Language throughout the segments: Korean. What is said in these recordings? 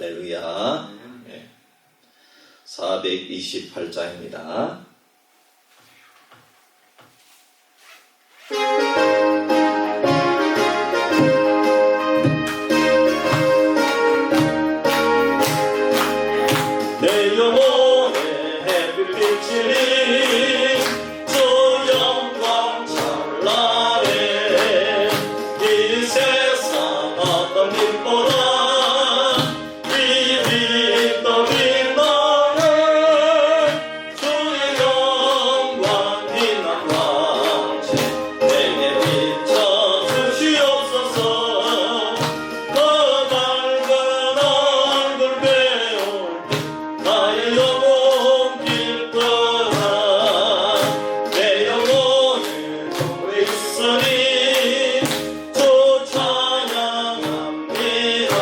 할렐루야. 네. 428장입니다. 내 영혼에 햇빛 비치니 주 영광 찬란해. 이 세상 어떤 빛보다 이 빛 더 빛나네. 주의 영광 빛난 광채 내게 비춰주시옵소서. 더 밝은 얼굴 배울 나의 영혼 기쁘다. 내 영혼에 주의 있으니 주 찬양합니다.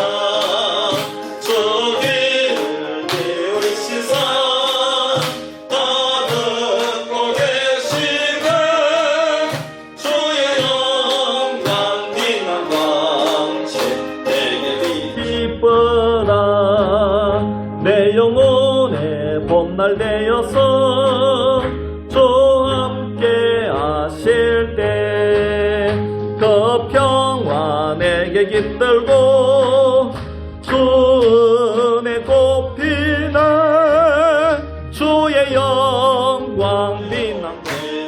주 귀를 기울이시사 다 듣고 계시네. 주의 영광 빛난 광채 내게 기쁘다. 내 영혼의 봄날 되어서 주 함께 하실 때 그 평화 내게 깃들고 주 은혜 꽃피네. 주의 영광 빛난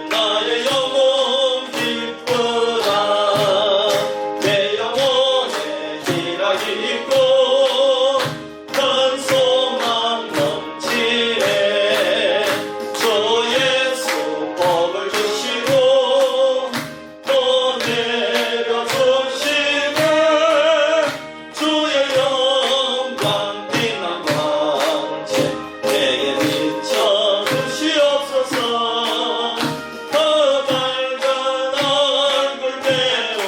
나의 영혼 기쁘다. 내 영혼에 희락이 있고 큰 소망 넘치네. 주 예수 복을 주시고 또 내려주시네. 주의 영광 빛난 광채 내게 비춰주시옵소서. 더 밝은 얼굴 배울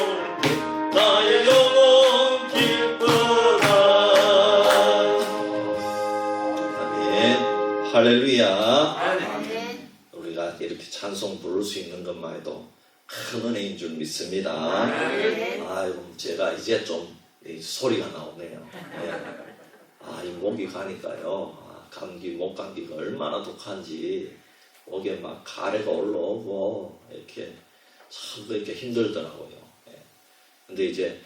나의 영혼 기쁘다. 아멘. 할렐루야. 우리가 이렇게 찬송 부를 수 있는 것만 해도 큰 은혜인 줄 믿습니다. 아이고, 제가 이제 좀 소리가 나오네요. 이 목이 가니까요. 감기, 목감기가 얼마나 독한지 목에 막 가래가 올라오고 이렇게 참 그렇게 힘들더라고요. 근데 이제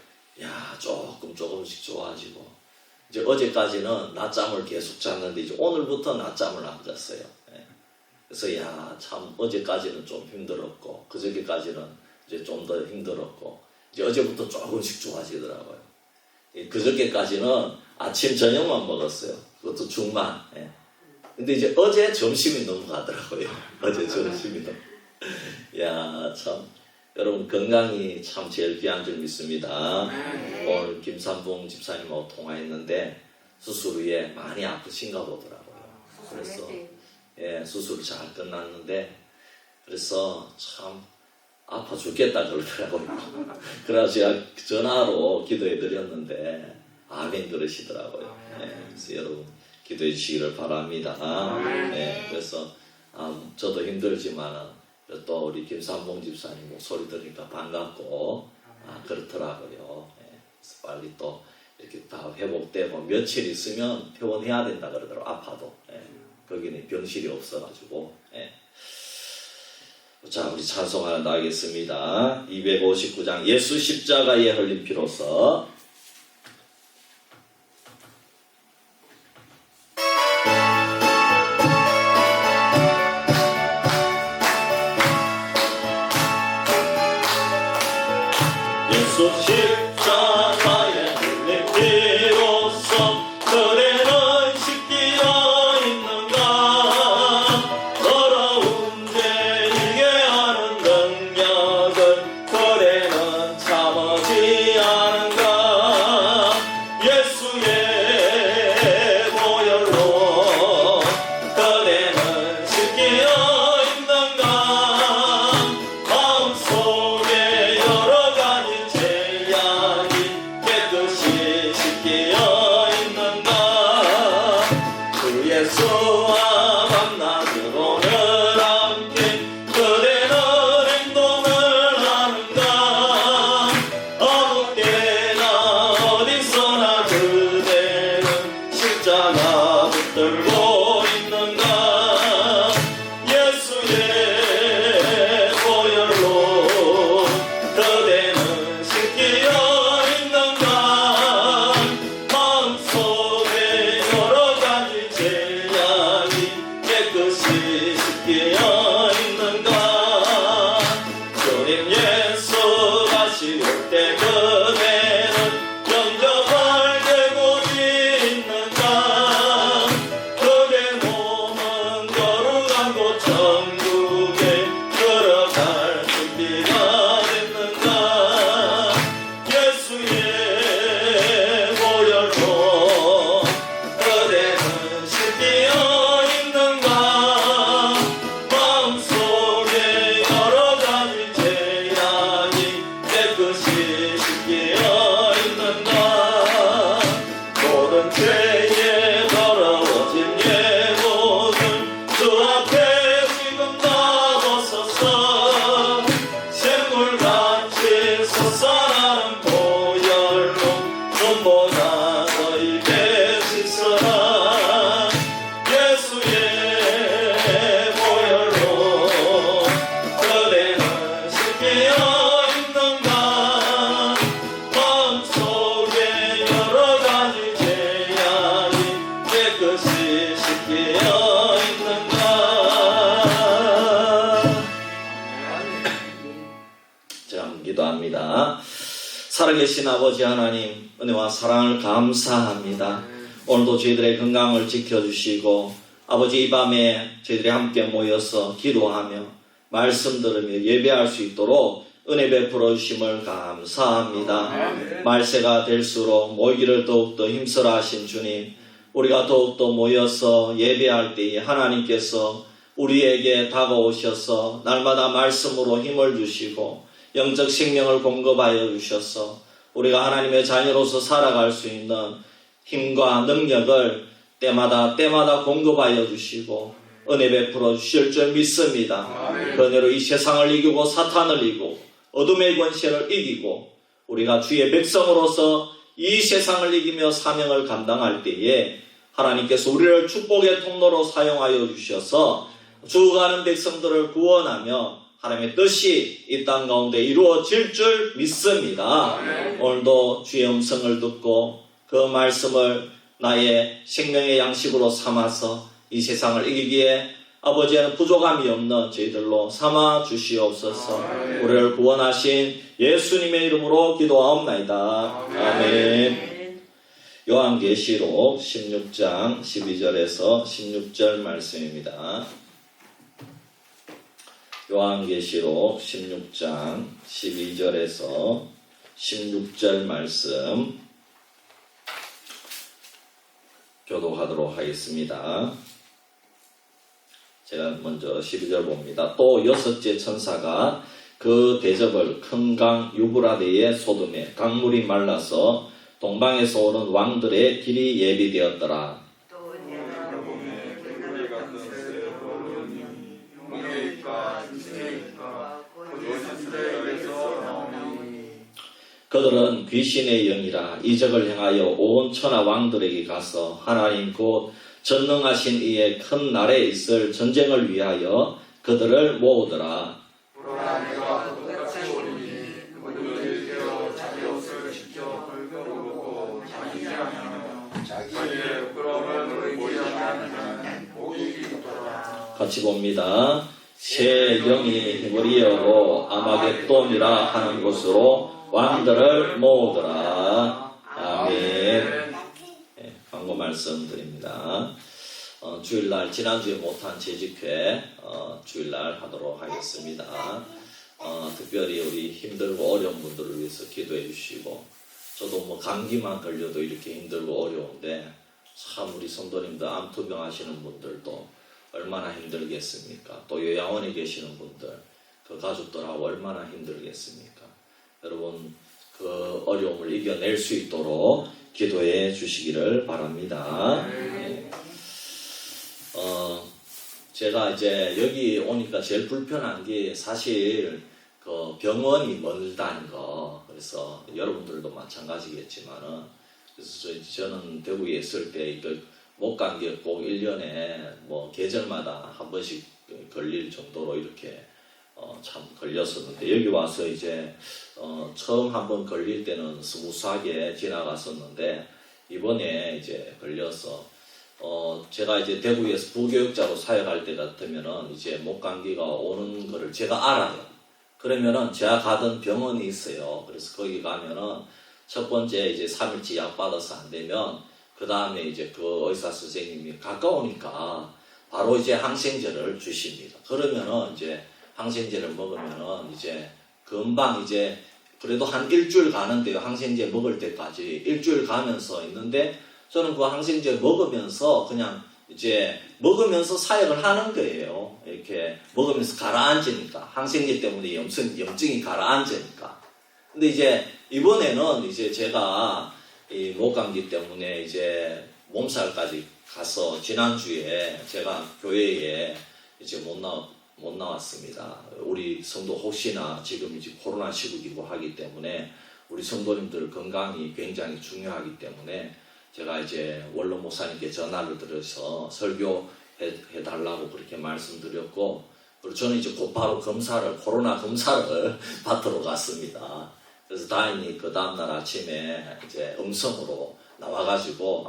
조금씩 좋아지고, 이제 어제까지는 낮잠을 계속 잤는데 이제 오늘부터 낮잠을 안 잤어요. 그래서 참 어제까지는 좀 힘들었고 그저께까지는 이제 좀 더 힘들었고, 이제 어제부터 조금씩 좋아지더라고요. 그저께까지는 아침 저녁만 먹었어요. 그것도 죽만. 근데 이제 어제 점심이 넘어가더라고요. 어제 점심이 참 여러분, 건강이 참 제일 귀한 줄 믿습니다. 오늘 김삼봉 집사님하고 통화했는데 수술 후에 많이 아프신가 보더라고요. 그래서 수술이 잘 끝났는데, 그래서 참 아파 죽겠다 그러더라고요. 그래서 제가 전화로 기도해 드렸는데 아멘 그러시더라고요. 그래서 여러분 기도해 주시기를 바랍니다. 그래서 저도 힘들지만 또 우리 김삼봉 집사님 목소리 들으니까 반갑고 그렇더라고요. 그래서 빨리 또 이렇게 다 회복되고 며칠 있으면 퇴원해야 된다 그러더라고요. 아파도. 거기는 병실이 없어가지고. 자, 우리 찬송 하나 나가겠습니다. 259장 예수 십자가에 흘린 피로써. 예수 십자가에 흘린 피로써 그래는 씻기어 있는가. 더러운 죄 이게 하는 능력을 그래는 참으지 않은가. 예수의 보혈로 그대는 씻기어 있는가. 마음속에 여러 가지 죄악 제가 한번 기도합니다. 살아계신 아버지 하나님, 은혜와 사랑을 감사합니다. 오늘도 저희들의 건강을 지켜주시고 아버지 이 밤에 저희들이 함께 모여서 기도하며 말씀 들으며 예배할 수 있도록 은혜 베풀어 주심을 감사합니다. 말세가 될수록 모이기를 더욱더 힘쓰라 하신 주님, 우리가 더욱더 모여서 예배할 때에 하나님께서 우리에게 다가오셔서 날마다 말씀으로 힘을 주시고 영적 생명을 공급하여 주셔서 우리가 하나님의 자녀로서 살아갈 수 있는 힘과 능력을 때마다 공급하여 주시고 은혜 베풀어 주실 줄 믿습니다. 그 은혜로 이 세상을 이기고 사탄을 이기고 어둠의 권세를 이기고 우리가 주의 백성으로서 이 세상을 이기며 사명을 감당할 때에 하나님께서 우리를 축복의 통로로 사용하여 주셔서 죽어가는 백성들을 구원하며 하나님의 뜻이 이 땅 가운데 이루어질 줄 믿습니다. 오늘도 주의 음성을 듣고 그 말씀을 나의 생명의 양식으로 삼아서 이 세상을 이기기에 아버지에는 부족함이 없는 저희들로 삼아 주시옵소서. 우리를 구원하신 예수님의 이름으로 기도하옵나이다. 아멘. 요한계시록 16장 12절에서 16절 말씀입니다. 요한계시록 16장 12절에서 16절 말씀 교독하도록 하겠습니다. 제가 먼저 12절 봅니다. 또 여섯째 천사가 그 대접을 큰 강 유브라데에 쏟음에 강물이 말라서 동방에서 오는 왕들의 길이 예비되었더라. 그들은 귀신의 영이라 이적을 행하여 온 천하 왕들에게 가서 하나님 곧 전능하신 이의 큰 날에 있을 전쟁을 위하여 그들을 모으더라. 같이 봅니다. 새 영이 힘을 이어고 아마겟돈이라 하는 곳으로 왕들을 모으더라. 아멘. 네, 광고 말씀드립니다. 주일날 지난주에 못한 재직회 주일날 하도록 하겠습니다. 특별히 우리 힘들고 어려운 분들을 위해서 기도해 주시고, 저도 감기만 걸려도 이렇게 힘들고 어려운데 참 우리 성도님들 암투병 하시는 분들도 얼마나 힘들겠습니까? 또 요양원에 계시는 분들 그 가족들하고 얼마나 힘들겠습니까? 여러분 그 어려움을 이겨낼 수 있도록 기도해 주시기를 바랍니다. 네. 제가 이제 여기 오니까 제일 불편한 게 사실 그 병원이 멀다는 거. 그래서 여러분들도 마찬가지겠지만은, 그래서 저는 대구에 있을 때 목 감기가 꼭 1년에 뭐 계절마다 한 번씩 걸릴 정도로 이렇게 참 걸렸었는데, 여기 와서 이제 처음 한번 걸릴 때는 스무스하게 지나갔었는데 이번에 이제 걸려서 제가 이제 대구에서 부교육자로 사역할 때 같으면은 이제 목감기가 오는 거를 제가 알아요. 그러면은 제가 가던 병원이 있어요. 그래서 거기 가면은 첫 번째 이제 3일치 약 받아서 안 되면 그 다음에 이제 그 의사 선생님이 가까우니까 바로 이제 항생제를 주십니다. 그러면은 이제 항생제를 먹으면은 이제 금방 이제 그래도 한 일주일 가는데요. 항생제 먹을 때까지 일주일 가면서 있는데, 저는 그 항생제 먹으면서 그냥 이제 먹으면서 사역을 하는 거예요. 이렇게 먹으면서 가라앉으니까, 항생제 때문에 염증이 가라앉으니까. 근데 이제 이번에는 이제 제가 이 목감기 때문에 이제 몸살까지 가서 지난주에 제가 교회에 이제 못 나왔습니다. 우리 성도 혹시나 지금 이제 코로나 시국이고 하기 때문에 우리 성도님들 건강이 굉장히 중요하기 때문에 제가 이제 원로 목사님께 전화를 드려서 설교해 달라고 그렇게 말씀드렸고, 그리고 저는 이제 곧바로 코로나 검사를 받으러 갔습니다. 그래서 다행히 그 다음날 아침에 이제 음성으로 나와가지고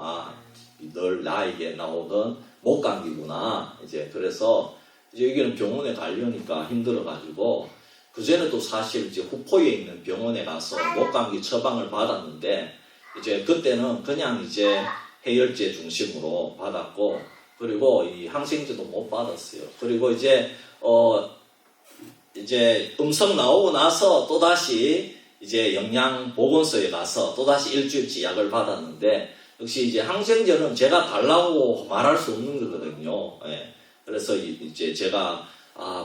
늘 나에게 나오던 목감기구나. 이제 그래서 이제 여기는 병원에 가려니까 힘들어가지고 그전에도 사실 이제 후포에 있는 병원에 가서 목감기 처방을 받았는데, 이제 그때는 그냥 이제 해열제 중심으로 받았고, 그리고 이 항생제도 못 받았어요. 그리고 이제 음성 나오고 나서 또다시 이제 영양보건소에 가서 또다시 일주일치 약을 받았는데, 역시 이제 항생제는 제가 달라고 말할 수 없는 거거든요. 예. 그래서 이제 제가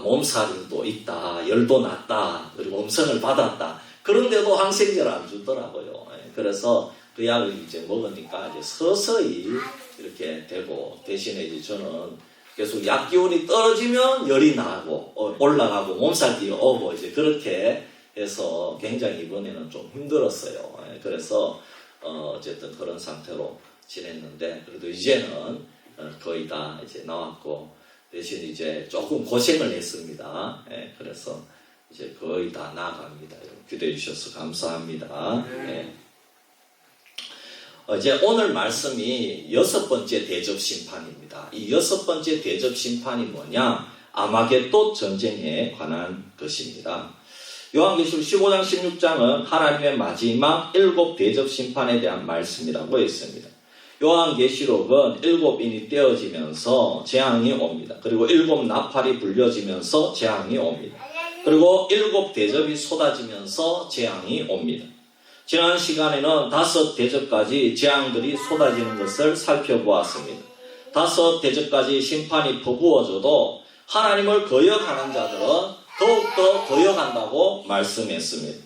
몸살도 있다, 열도 났다, 그리고 음성을 받았다. 그런데도 항생제를 안 주더라고요. 예. 그래서 그 약을 이제 먹으니까 이제 서서히 이렇게 되고, 대신에 이제 저는 계속 약 기운이 떨어지면 열이 나고 올라가고 몸살이 오고 이제 그렇게 해서 굉장히 이번에는 좀 힘들었어요. 예. 그래서 어쨌든 그런 상태로 지냈는데, 그래도 이제는 거의 다 이제 나왔고, 대신 이제 조금 고생을 했습니다. 예, 그래서 이제 거의 다 나아갑니다. 기도해 주셔서 감사합니다. 예. 이제 오늘 말씀이 6번째 대접 심판입니다. 이 6번째 대접 심판이 뭐냐? 아마겟돈 전쟁에 관한 것입니다. 요한계시록 15장 16장은 하나님의 마지막 7 대접 심판에 대한 말씀이라고 했습니다. 요한계시록은 7인이 떼어지면서 재앙이 옵니다. 그리고 7 나팔이 불려지면서 재앙이 옵니다. 그리고 7 대접이 쏟아지면서 재앙이 옵니다. 지난 시간에는 5 대접까지 재앙들이 쏟아지는 것을 살펴보았습니다. 5 대접까지 심판이 퍼부어져도 하나님을 거역하는 자들은 더욱더 거역한다고 말씀했습니다.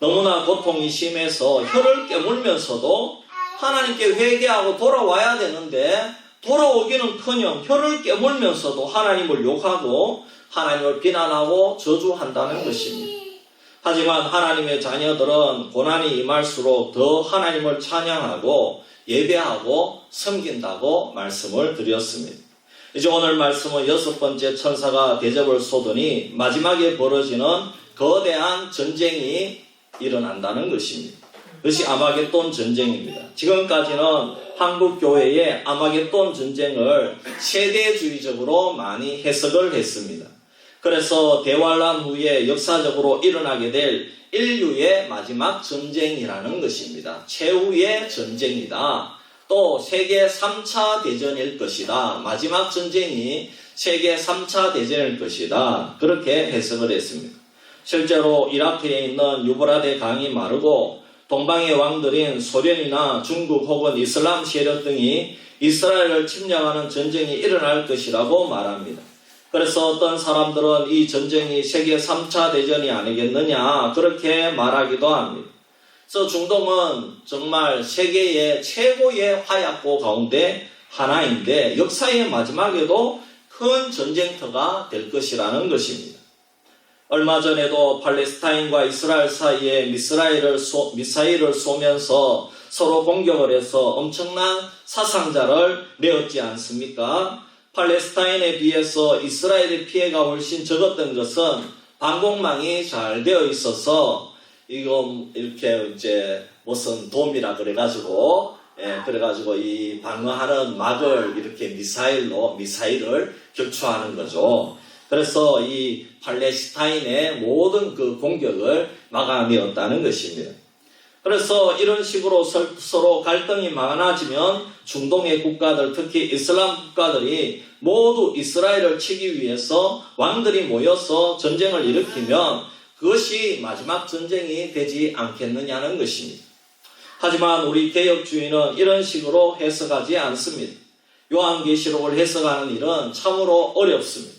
너무나 고통이 심해서 혀를 깨물면서도 하나님께 회개하고 돌아와야 되는데, 돌아오기는커녕 혀를 깨물면서도 하나님을 욕하고 하나님을 비난하고 저주한다는 것입니다. 하지만 하나님의 자녀들은 고난이 임할수록 더 하나님을 찬양하고 예배하고 섬긴다고 말씀을 드렸습니다. 이제 오늘 말씀은 6번째 천사가 대접을 쏟으니 마지막에 벌어지는 거대한 전쟁이 일어난다는 것입니다. 그것이 아마겟돈 전쟁입니다. 지금까지는 한국교회의 아마겟돈 전쟁을 세대주의적으로 많이 해석을 했습니다. 그래서 대환란 후에 역사적으로 일어나게 될 인류의 마지막 전쟁이라는 것입니다. 최후의 전쟁이다. 또 세계 3차 대전일 것이다. 마지막 전쟁이 세계 3차 대전일 것이다. 그렇게 해석을 했습니다. 실제로 이라크에 있는 유브라데 강이 마르고 동방의 왕들인 소련이나 중국 혹은 이슬람 세력 등이 이스라엘을 침략하는 전쟁이 일어날 것이라고 말합니다. 그래서 어떤 사람들은 이 전쟁이 세계 3차 대전이 아니겠느냐 그렇게 말하기도 합니다. 그래서 중동은 정말 세계의 최고의 화약고 가운데 하나인데 역사의 마지막에도 큰 전쟁터가 될 것이라는 것입니다. 얼마 전에도 팔레스타인과 이스라엘 사이에 미사일을 쏘면서 서로 공격을 해서 엄청난 사상자를 내었지 않습니까? 팔레스타인에 비해서 이스라엘의 피해가 훨씬 적었던 것은 방공망이 잘 되어 있어서 이거 이렇게 이제 무슨 돔이라 그래가지고 이 방어하는 막을 이렇게 미사일을 격추하는 거죠. 그래서 이 팔레스타인의 모든 그 공격을 막아내었다는 것입니다. 그래서 이런 식으로 서로 갈등이 많아지면 중동의 국가들, 특히 이슬람 국가들이 모두 이스라엘을 치기 위해서 왕들이 모여서 전쟁을 일으키면 그것이 마지막 전쟁이 되지 않겠느냐는 것입니다. 하지만 우리 개혁주의는 이런 식으로 해석하지 않습니다. 요한계시록을 해석하는 일은 참으로 어렵습니다.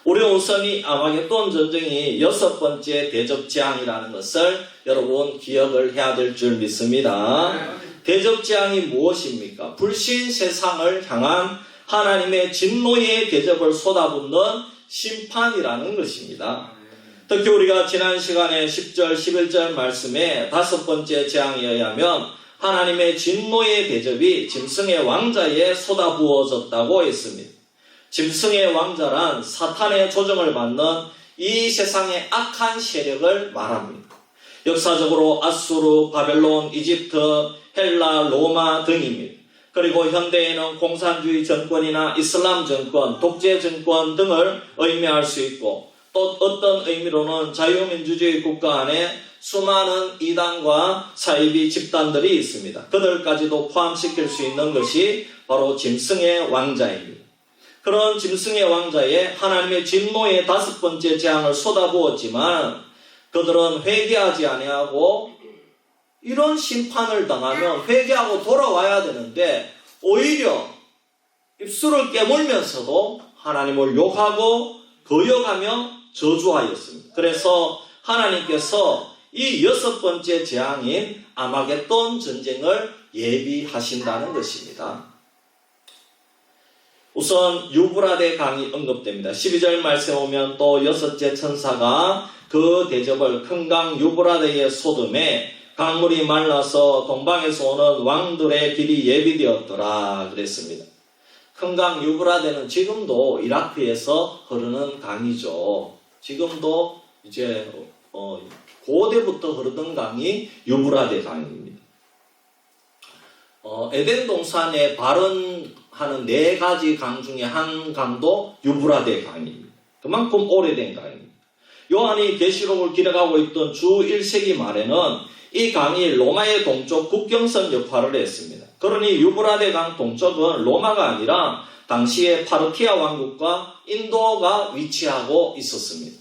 우리는 우선 이 아마겟돈 전쟁이 6번째 대접재앙이라는 것을 여러분 기억을 해야 될 줄 믿습니다. 대접재앙이 무엇입니까? 불신 세상을 향한 하나님의 진노의 대접을 쏟아붓는 심판이라는 것입니다. 특히 우리가 지난 시간에 10절, 11절 말씀에 5번째 재앙에 의하면 하나님의 진노의 대접이 짐승의 왕자에 쏟아부어졌다고 했습니다. 짐승의 왕자란 사탄의 조정을 받는 이 세상의 악한 세력을 말합니다. 역사적으로 아수르, 바벨론, 이집트, 헬라, 로마 등입니다. 그리고 현대에는 공산주의 정권이나 이슬람 정권, 독재 정권 등을 의미할 수 있고, 또 어떤 의미로는 자유민주주의 국가 안에 수많은 이단과 사이비 집단들이 있습니다. 그들까지도 포함시킬 수 있는 것이 바로 짐승의 왕자입니다. 그런 짐승의 왕자에 하나님의 진노의 5번째 재앙을 쏟아부었지만 그들은 회개하지 아니하고 이런 심판을 당하면 회개하고 돌아와야 되는데 오히려 입술을 깨물면서도 하나님을 욕하고 거역하며 저주하였습니다. 그래서 하나님께서 이 6번째 재앙인 아마겟돈 전쟁을 예비하신다는 것입니다. 우선 유브라데 강이 언급됩니다. 12절 말씀에 오면 또 6째 천사가 그 대접을 큰 강 유브라데의 소돔에 강물이 말라서 동방에서 오는 왕들의 길이 예비되었더라 그랬습니다. 큰 강 유브라데는 지금도 이라크에서 흐르는 강이죠. 지금도 이제 고대부터 흐르던 강이 유브라데 강입니다. 에덴 동산에 발원하는 4가지 강 중에 한 강도 유브라데 강입니다. 그만큼 오래된 강입니다. 요한이 계시록을 기록하고 있던 주 1세기 말에는 이 강이 로마의 동쪽 국경선 역할을 했습니다. 그러니 유브라데 강 동쪽은 로마가 아니라 당시에 파르티아 왕국과 인도가 위치하고 있었습니다.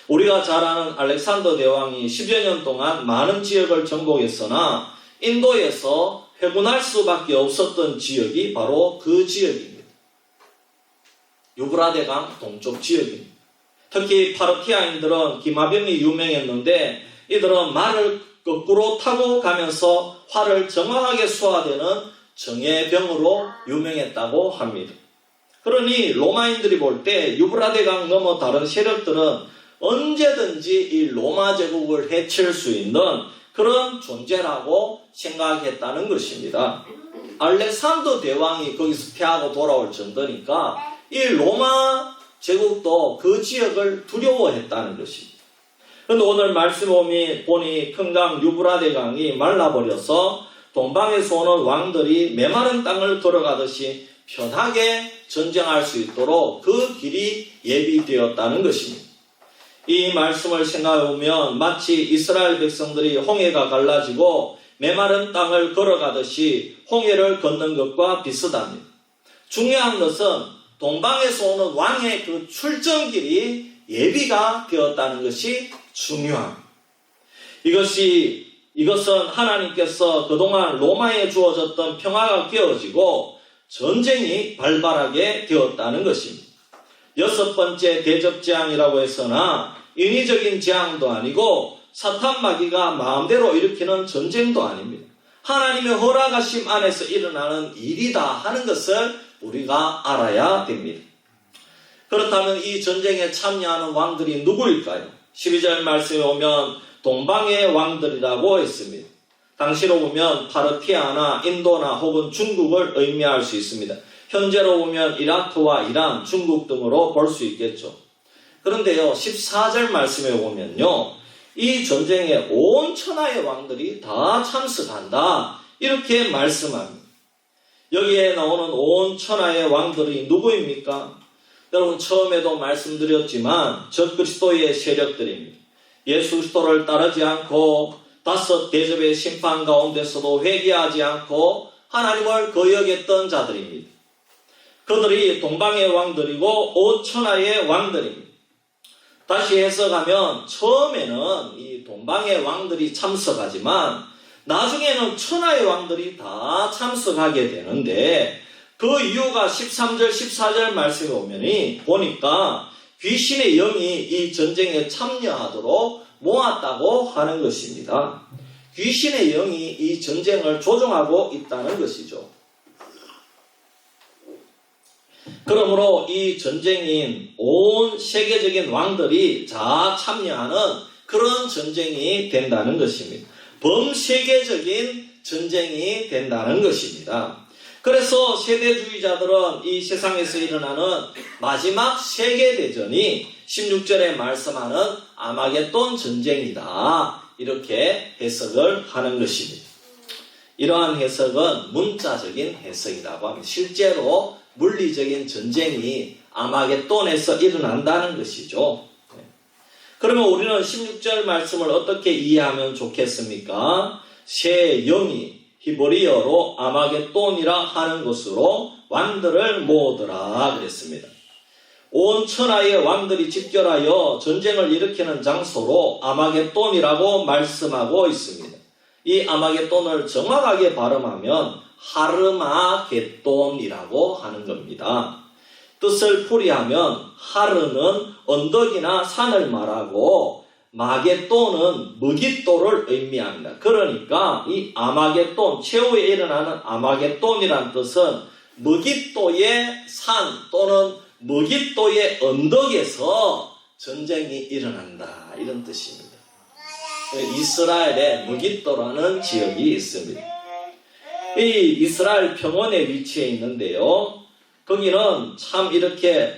우리가 잘 아는 알렉산더 대왕이 10여 년 동안 많은 지역을 정복했으나 인도에서 회군할 수밖에 없었던 지역이 바로 그 지역입니다. 유브라데 강 동쪽 지역입니다. 특히 파르티아인들은 기마병이 유명했는데 이들은 말을 거꾸로 타고 가면서 활을 정확하게 쏘아대는 정예병으로 유명했다고 합니다. 그러니 로마인들이 볼 때 유브라데 강 넘어 다른 세력들은 언제든지 이 로마 제국을 해칠 수 있는 그런 존재라고 생각했다는 것입니다. 알렉산더 대왕이 거기서 패하고 돌아올 정도니까 이 로마 제국도 그 지역을 두려워했다는 것입니다. 그런데 오늘 말씀 보니 큰 강 유브라데 강이 말라버려서 동방에서 오는 왕들이 메마른 땅을 걸어가듯이 편하게 전쟁할 수 있도록 그 길이 예비되었다는 것입니다. 이 말씀을 생각해보면 마치 이스라엘 백성들이 홍해가 갈라지고 메마른 땅을 걸어가듯이 홍해를 걷는 것과 비슷합니다. 중요한 것은 동방에서 오는 왕의 그 출정길이 예비가 되었다는 것이 중요합니다. 이것은 하나님께서 그동안 로마에 주어졌던 평화가 깨어지고 전쟁이 발발하게 되었다는 것입니다. 6번째 대접재앙이라고 했으나 인위적인 재앙도 아니고 사탄 마귀가 마음대로 일으키는 전쟁도 아닙니다. 하나님의 허락하심 안에서 일어나는 일이다 하는 것을 우리가 알아야 됩니다. 그렇다면 이 전쟁에 참여하는 왕들이 누구일까요? 12절 말씀에 오면 동방의 왕들이라고 했습니다. 당시로 보면 파르티아나 인도나 혹은 중국을 의미할 수 있습니다. 현재로 보면 이라크와 이란, 중국 등으로 볼 수 있겠죠. 그런데요, 14절 말씀에 보면요, 이 전쟁에 온 천하의 왕들이 다 참석한다 이렇게 말씀합니다. 여기에 나오는 온 천하의 왕들이 누구입니까? 여러분 처음에도 말씀드렸지만 적그리스도의 세력들입니다. 예수 그리스도를 따르지 않고 5 대접의 심판 가운데서도 회개하지 않고 하나님을 거역했던 자들입니다. 그들이 동방의 왕들이고 온 천하의 왕들입니다. 다시 해석하면 처음에는 이 동방의 왕들이 참석하지만 나중에는 천하의 왕들이 다 참석하게 되는데 그 이유가 13절 14절 말씀에 보니까 귀신의 영이 이 전쟁에 참여하도록 모았다고 하는 것입니다. 귀신의 영이 이 전쟁을 조종하고 있다는 것이죠. 그러므로 이 전쟁인 온 세계적인 왕들이 다 참여하는 그런 전쟁이 된다는 것입니다. 범세계적인 전쟁이 된다는 것입니다. 그래서 세대주의자들은 이 세상에서 일어나는 마지막 세계대전이 16절에 말씀하는 아마겟돈 전쟁이다 이렇게 해석을 하는 것입니다. 이러한 해석은 문자적인 해석이라고 합니다. 실제로 물리적인 전쟁이 아마겟돈에서 일어난다는 것이죠. 그러면 우리는 16절 말씀을 어떻게 이해하면 좋겠습니까? 새 영이 히브리어로 아마겟돈이라 하는 것으로 왕들을 모으더라 그랬습니다. 온 천하의 왕들이 집결하여 전쟁을 일으키는 장소로 아마겟돈이라고 말씀하고 있습니다. 이 아마겟돈을 정확하게 발음하면 하르마겟돈이라고 하는 겁니다. 뜻을 풀이하면 하르는 언덕이나 산을 말하고 마겟돈은 무깃돌을 의미합니다. 그러니까 이 아마겟돈, 최후에 일어나는 아마겟돈이란 뜻은 무깃도의 산 또는 무깃도의 언덕에서 전쟁이 일어난다 이런 뜻입니다. 이스라엘에 무깃도라는 지역이 있습니다. 이 이스라엘 평원에 위치해 있는데요. 거기는 참 이렇게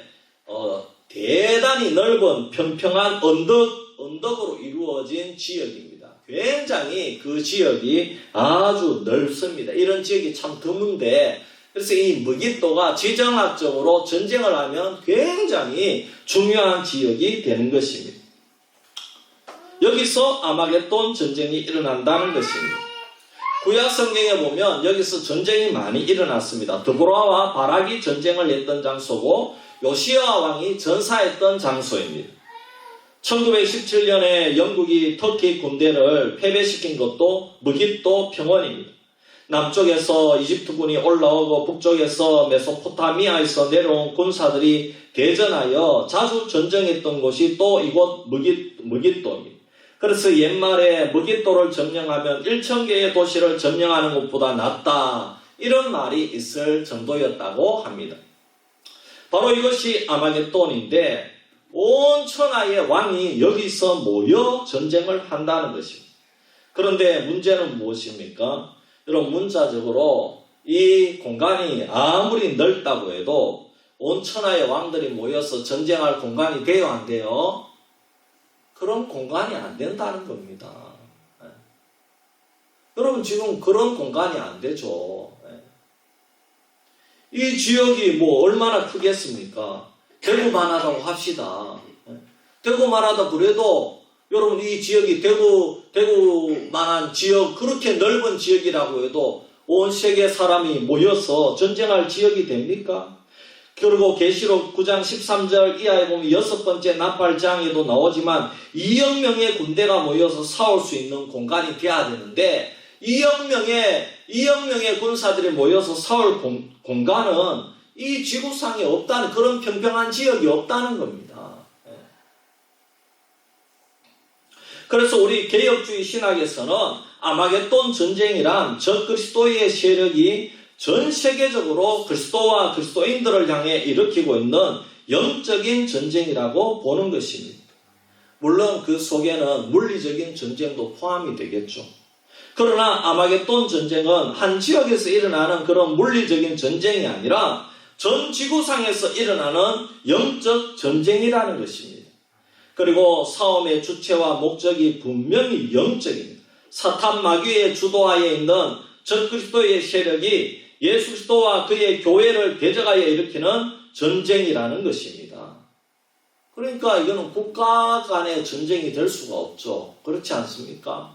대단히 넓은 평평한 언덕으로 이루어진 지역입니다. 굉장히 그 지역이 아주 넓습니다. 이런 지역이 참 드문데 그래서 이 무깃도가 지정학적으로 전쟁을 하면 굉장히 중요한 지역이 되는 것입니다. 여기서 아마겟돈 전쟁이 일어난다는 것입니다. 구약 성경에 보면 여기서 전쟁이 많이 일어났습니다. 드보라와 바락이 전쟁을 했던 장소고 요시야 왕이 전사했던 장소입니다. 1917년에 영국이 터키 군대를 패배시킨 것도 무깃도 평원입니다. 남쪽에서 이집트군이 올라오고 북쪽에서 메소포타미아에서 내려온 군사들이 대전하여 자주 전쟁했던 곳이 또 이곳 무깃도입니다. 그래서 옛말에 무깃도를 점령하면 1000개의 도시를 점령하는 것보다 낫다 이런 말이 있을 정도였다고 합니다. 바로 이것이 아마겟돈인데 온 천하의 왕이 여기서 모여 전쟁을 한다는 것입니다. 그런데 문제는 무엇입니까? 여러분 문자적으로 이 공간이 아무리 넓다고 해도 온 천하의 왕들이 모여서 전쟁할 공간이 돼요 안 돼요? 그런 공간이 안 된다는 겁니다. 여러분 지금 그런 공간이 안 되죠. 이 지역이 뭐 얼마나 크겠습니까? 대구만 하다고 합시다. 대구만 하다 그래도 여러분 이 지역이 대구만한 지역, 그렇게 넓은 지역이라고 해도 온 세계 사람이 모여서 전쟁할 지역이 됩니까? 그리고 계시록 9장 13절 이하에 보면 6번째 나팔장에도 나오지만 2억 명의 군대가 모여서 싸울 수 있는 공간이 돼야 되는데 2억 명의 군사들이 모여서 싸울 공간은 이 지구상에 없다는, 그런 평평한 지역이 없다는 겁니다. 그래서 우리 개혁주의 신학에서는 아마겟돈 전쟁이란 적그리스도의 세력이 전 세계적으로 그리스도와 그리스도인들을 향해 일으키고 있는 영적인 전쟁이라고 보는 것입니다. 물론 그 속에는 물리적인 전쟁도 포함이 되겠죠. 그러나 아마겟돈 전쟁은 한 지역에서 일어나는 그런 물리적인 전쟁이 아니라 전 지구상에서 일어나는 영적 전쟁이라는 것입니다. 그리고 싸움의 주체와 목적이 분명히 영적입니다. 사탄 마귀의 주도하에 있는 적그리스도의 세력이 예수 그리스도와 그의 교회를 대적하여 일으키는 전쟁이라는 것입니다. 그러니까 이거는 국가 간의 전쟁이 될 수가 없죠. 그렇지 않습니까?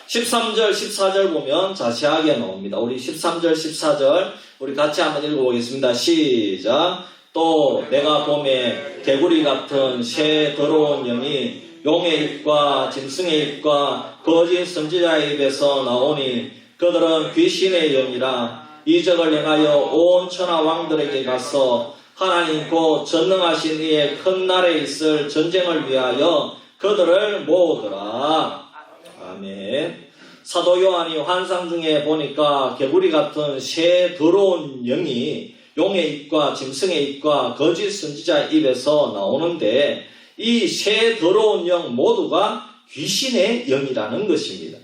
13절, 14절 보면 자세하게 나옵니다. 우리 13절, 14절 우리 같이 한번 읽어보겠습니다. 시작. 또 내가 봄에 개구리 같은 새 더러운 영이 용의 입과 짐승의 입과 거짓 선지자의 입에서 나오니 그들은 귀신의 영이라 이적을 행하여 온 천하 왕들에게 가서 하나님 곧 전능하신 이의 큰 날에 있을 전쟁을 위하여 그들을 모으더라. 아멘. 사도 요한이 환상 중에 보니까 개구리 같은 새 더러운 영이 용의 입과 짐승의 입과 거짓 선지자의 입에서 나오는데 이 새 더러운 영 모두가 귀신의 영이라는 것입니다.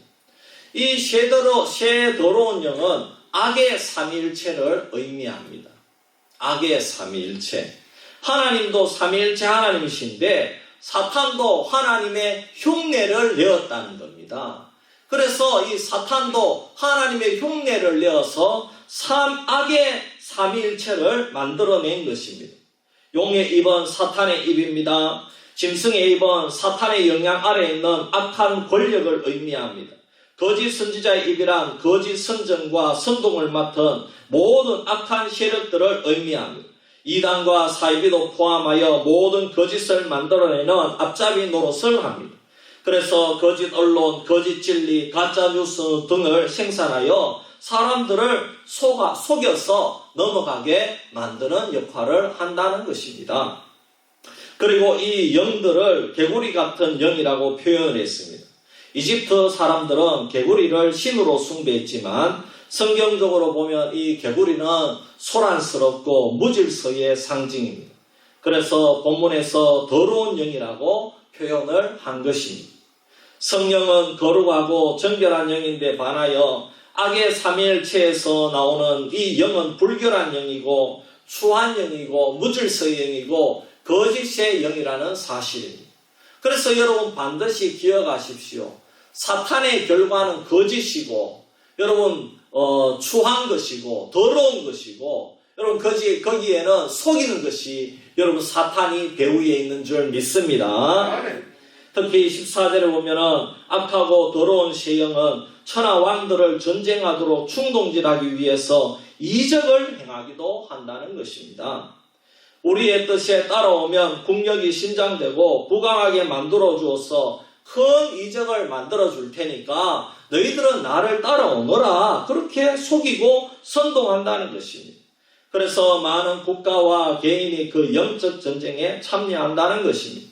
이 새 더러운 영은 악의 삼위일체를 의미합니다. 악의 삼위일체. 하나님도 삼위일체 하나님이신데 사탄도 하나님의 흉내를 내었다는 겁니다. 그래서 이 사탄도 하나님의 흉내를 내어서 악의 삼위일체를 만들어낸 것입니다. 용의 입은 사탄의 입입니다. 짐승의 입은 사탄의 영향 아래에 있는 악한 권력을 의미합니다. 거짓 선지자의 입이란 거짓 선전과 선동을 맡은 모든 악한 세력들을 의미합니다. 이단과 사이비도 포함하여 모든 거짓을 만들어내는 앞잡이 노릇을 합니다. 그래서 거짓 언론, 거짓 진리, 가짜 뉴스 등을 생산하여 사람들을 속여서 넘어가게 만드는 역할을 한다는 것입니다. 그리고 이 영들을 개구리 같은 영이라고 표현을 했습니다. 이집트 사람들은 개구리를 신으로 숭배했지만 성경적으로 보면 이 개구리는 소란스럽고 무질서의 상징입니다. 그래서 본문에서 더러운 영이라고 표현을 한 것입니다. 성령은 거룩하고 정결한 영인데 반하여 악의 삼위일체에서 나오는 이 영은 불결한 영이고 추한 영이고 무질서의 영이고 거짓의 영이라는 사실입니다. 그래서 여러분 반드시 기억하십시오. 사탄의 결과는 거짓이고 여러분 추한 것이고 더러운 것이고 여러분 거기에는 속이는 것이 여러분 사탄이 배후에 있는 줄 믿습니다. 특히 14절에 보면은 악하고 더러운 새 영은 천하 왕들을 전쟁하도록 충동질하기 위해서 이적을 행하기도 한다는 것입니다. 우리의 뜻에 따라오면 국력이 신장되고 부강하게 만들어 주어서 큰 이적을 만들어 줄 테니까 너희들은 나를 따라오너라 그렇게 속이고 선동한다는 것입니다. 그래서 많은 국가와 개인이 그 영적 전쟁에 참여한다는 것입니다.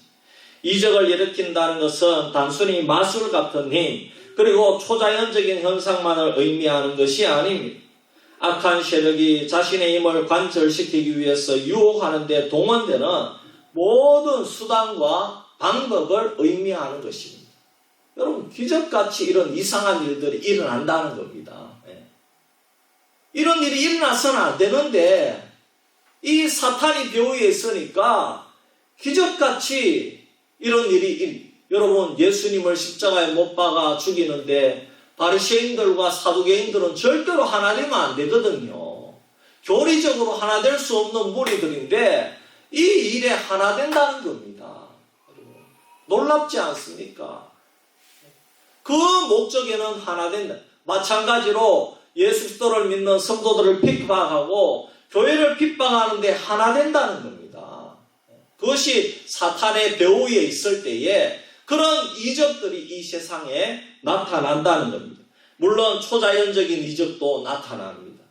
이적을 일으킨다는 것은 단순히 마술 같은 힘 그리고 초자연적인 현상만을 의미하는 것이 아닙니다. 악한 세력이 자신의 힘을 관철시키기 위해서 유혹하는 데 동원되는 모든 수단과 방법을 의미하는 것입니다. 여러분 기적같이 이런 이상한 일들이 일어난다는 겁니다. 이런 일이 일어나서는 안 되는데 이 사탄이 배후에 있으니까 기적같이 이런 일이 여러분 예수님을 십자가에 못 박아 죽이는데 바리새인들과 사두개인들은 절대로 하나 되면 안 되거든요. 교리적으로 하나 될 수 없는 무리들인데 이 일에 하나 된다는 겁니다. 놀랍지 않습니까? 그 목적에는 하나 된다. 마찬가지로 예수 그리스도를 믿는 성도들을 핍박하고 교회를 핍박하는데 하나 된다는 겁니다. 그것이 사탄의 배후에 있을 때에 그런 이적들이 이 세상에 나타난다는 겁니다. 물론 초자연적인 이적도 나타납니다.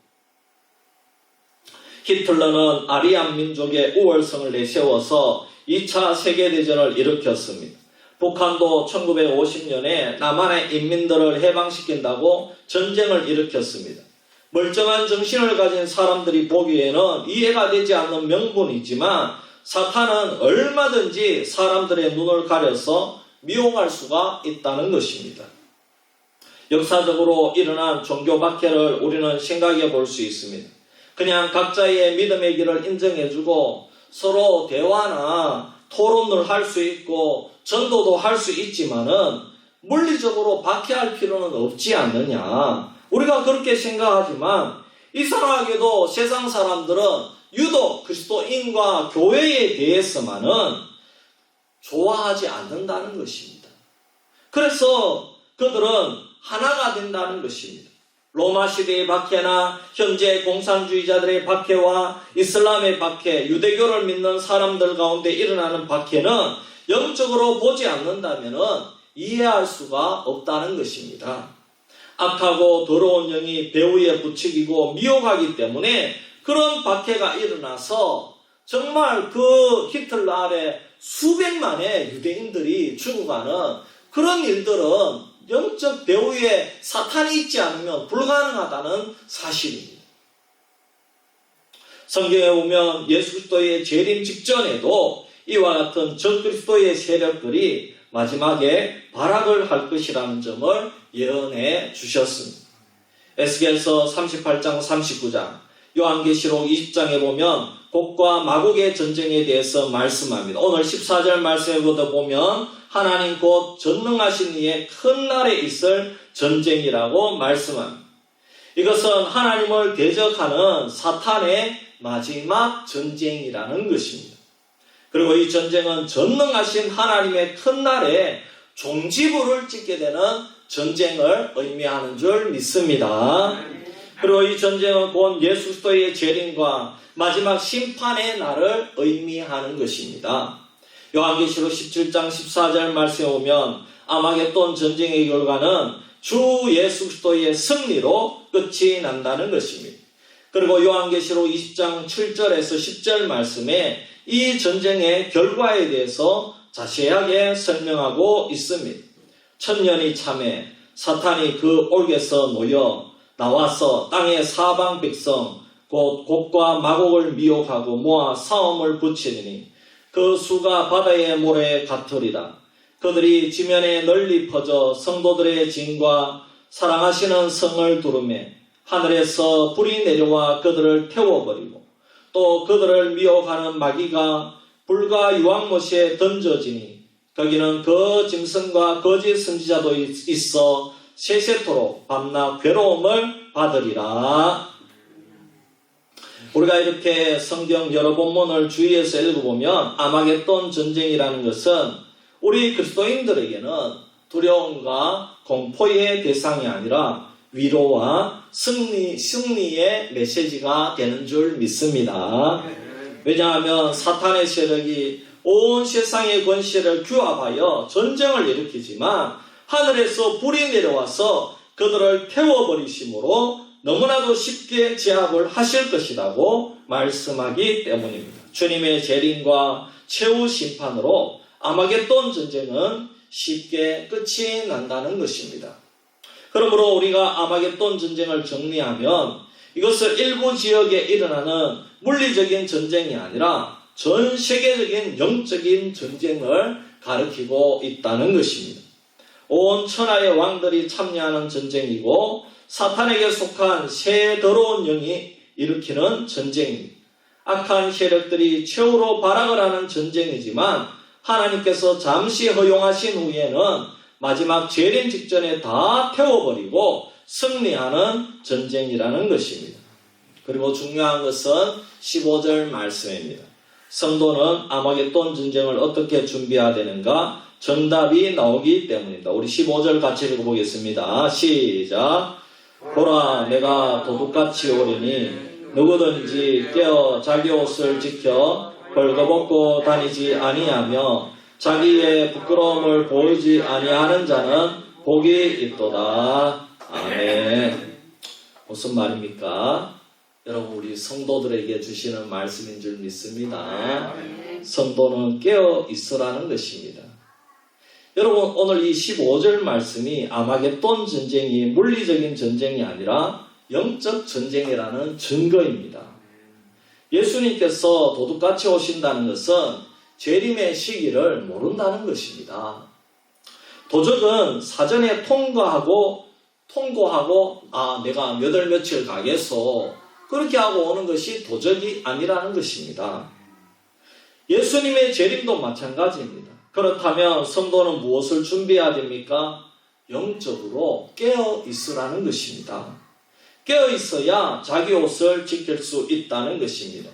히틀러는 아리안 민족의 우월성을 내세워서 2차 세계대전을 일으켰습니다. 북한도 1950년에 남한의 인민들을 해방시킨다고 전쟁을 일으켰습니다. 멀쩡한 정신을 가진 사람들이 보기에는 이해가 되지 않는 명분이지만 사탄은 얼마든지 사람들의 눈을 가려서 미혹할 수가 있다는 것입니다. 역사적으로 일어난 종교 박해를 우리는 생각해 볼 수 있습니다. 그냥 각자의 믿음의 길을 인정해주고 서로 대화나 토론을 할 수 있고 전도도 할 수 있지만은 물리적으로 박해할 필요는 없지 않느냐. 우리가 그렇게 생각하지만 이상하게도 세상 사람들은 유독 그리스도인과 교회에 대해서만은 좋아하지 않는다는 것입니다. 그래서 그들은 하나가 된다는 것입니다. 로마 시대의 박해나 현재 공산주의자들의 박해와 이슬람의 박해, 유대교를 믿는 사람들 가운데 일어나는 박해는 영적으로 보지 않는다면 이해할 수가 없다는 것입니다. 악하고 더러운 영이 배후에 부추기고 미혹하기 때문에 그런 박해가 일어나서 정말 그 히틀러 아래 수백만의 유대인들이 죽어가는 그런 일들은 영적 배후에 사탄이 있지 않으면 불가능하다는 사실입니다. 성경에 보면 예수 그리스도의 재림 직전에도 이와 같은 적그리스도의 세력들이 마지막에 발악을 할 것이라는 점을 예언해 주셨습니다. 에스겔서 38장 39장 요한계시록 20장에 보면 곡과 마곡의 전쟁에 대해서 말씀합니다. 오늘 14절 말씀에부터 보면 하나님 곧 전능하신 이의 큰 날에 있을 전쟁이라고 말씀합니다. 이것은 하나님을 대적하는 사탄의 마지막 전쟁이라는 것입니다. 그리고 이 전쟁은 전능하신 하나님의 큰 날에 종지부를 찍게 되는 전쟁을 의미하는 줄 믿습니다. 그리고 이 전쟁은 곧 예수 그리스도의 재림과 마지막 심판의 날을 의미하는 것입니다. 요한계시록 17장 14절 말씀에 보면 아마겟돈 전쟁의 결과는 주 예수 그리스도의 승리로 끝이 난다는 것입니다. 그리고 요한계시록 20장 7절에서 10절 말씀에 이 전쟁의 결과에 대해서 자세하게 설명하고 있습니다. 천년이 참에 사탄이 그 옥에서 놓여 나와서 땅의 사방 백성 곧 곡과 마곡을 미혹하고 모아 싸움을 붙이니 그 수가 바다의 모래에 같으리라. 그들이 지면에 널리 퍼져 성도들의 진과 사랑하시는 성을 두르매 하늘에서 불이 내려와 그들을 태워버리고 또 그들을 미혹하는 마귀가 불과 유황못에 던져지니 거기는 그 짐승과 거짓 선지자도 있어 세세토록 밤낮 괴로움을 받으리라. 우리가 이렇게 성경 여러 본문을 주의해서 읽어보면 아마겟돈 전쟁이라는 것은 우리 그리스도인들에게는 두려움과 공포의 대상이 아니라 위로와 승리의 메시지가 되는 줄 믿습니다. 왜냐하면 사탄의 세력이 온 세상의 권세를 규합하여 전쟁을 일으키지만 하늘에서 불이 내려와서 그들을 태워버리심으로 너무나도 쉽게 제압을 하실 것이라고 말씀하기 때문입니다. 주님의 재림과 최후 심판으로 아마겟돈 전쟁은 쉽게 끝이 난다는 것입니다. 그러므로 우리가 아마겟돈 전쟁을 정리하면 이것을 일부 지역에 일어나는 물리적인 전쟁이 아니라 전 세계적인 영적인 전쟁을 가리키고 있다는 것입니다. 온 천하의 왕들이 참여하는 전쟁이고 사탄에게 속한 새 더러운 영이 일으키는 전쟁입니다. 악한 세력들이 최후로 발악을 하는 전쟁이지만 하나님께서 잠시 허용하신 후에는 마지막 재림 직전에 다 태워버리고 승리하는 전쟁이라는 것입니다. 그리고 중요한 것은 15절 말씀입니다. 성도는 아마겟돈 전쟁을 어떻게 준비해야 되는가? 정답이 나오기 때문입니다. 우리 15절 같이 읽어보겠습니다. 시작. 보라, 내가 도둑같이 오리니 누구든지 깨어 자기 옷을 지켜 벌거벗고 다니지 아니하며 자기의 부끄러움을 보이지 아니하는 자는 복이 있도다. 아멘. 무슨 말입니까? 여러분, 우리 성도들에게 주시는 말씀인 줄 믿습니다. 성도는 깨어 있으라는 것입니다. 여러분, 오늘 이 15절 말씀이 아마겟돈 전쟁이 물리적인 전쟁이 아니라 영적 전쟁이라는 증거입니다. 예수님께서 도둑같이 오신다는 것은 재림의 시기를 모른다는 것입니다. 도적은 사전에 통고하고 내가 몇 월 며칠 가겠소 그렇게 하고 오는 것이 도적이 아니라는 것입니다. 예수님의 재림도 마찬가지입니다. 그렇다면 성도는 무엇을 준비해야 됩니까? 영적으로 깨어 있으라는 것입니다. 깨어 있어야 자기 옷을 지킬 수 있다는 것입니다.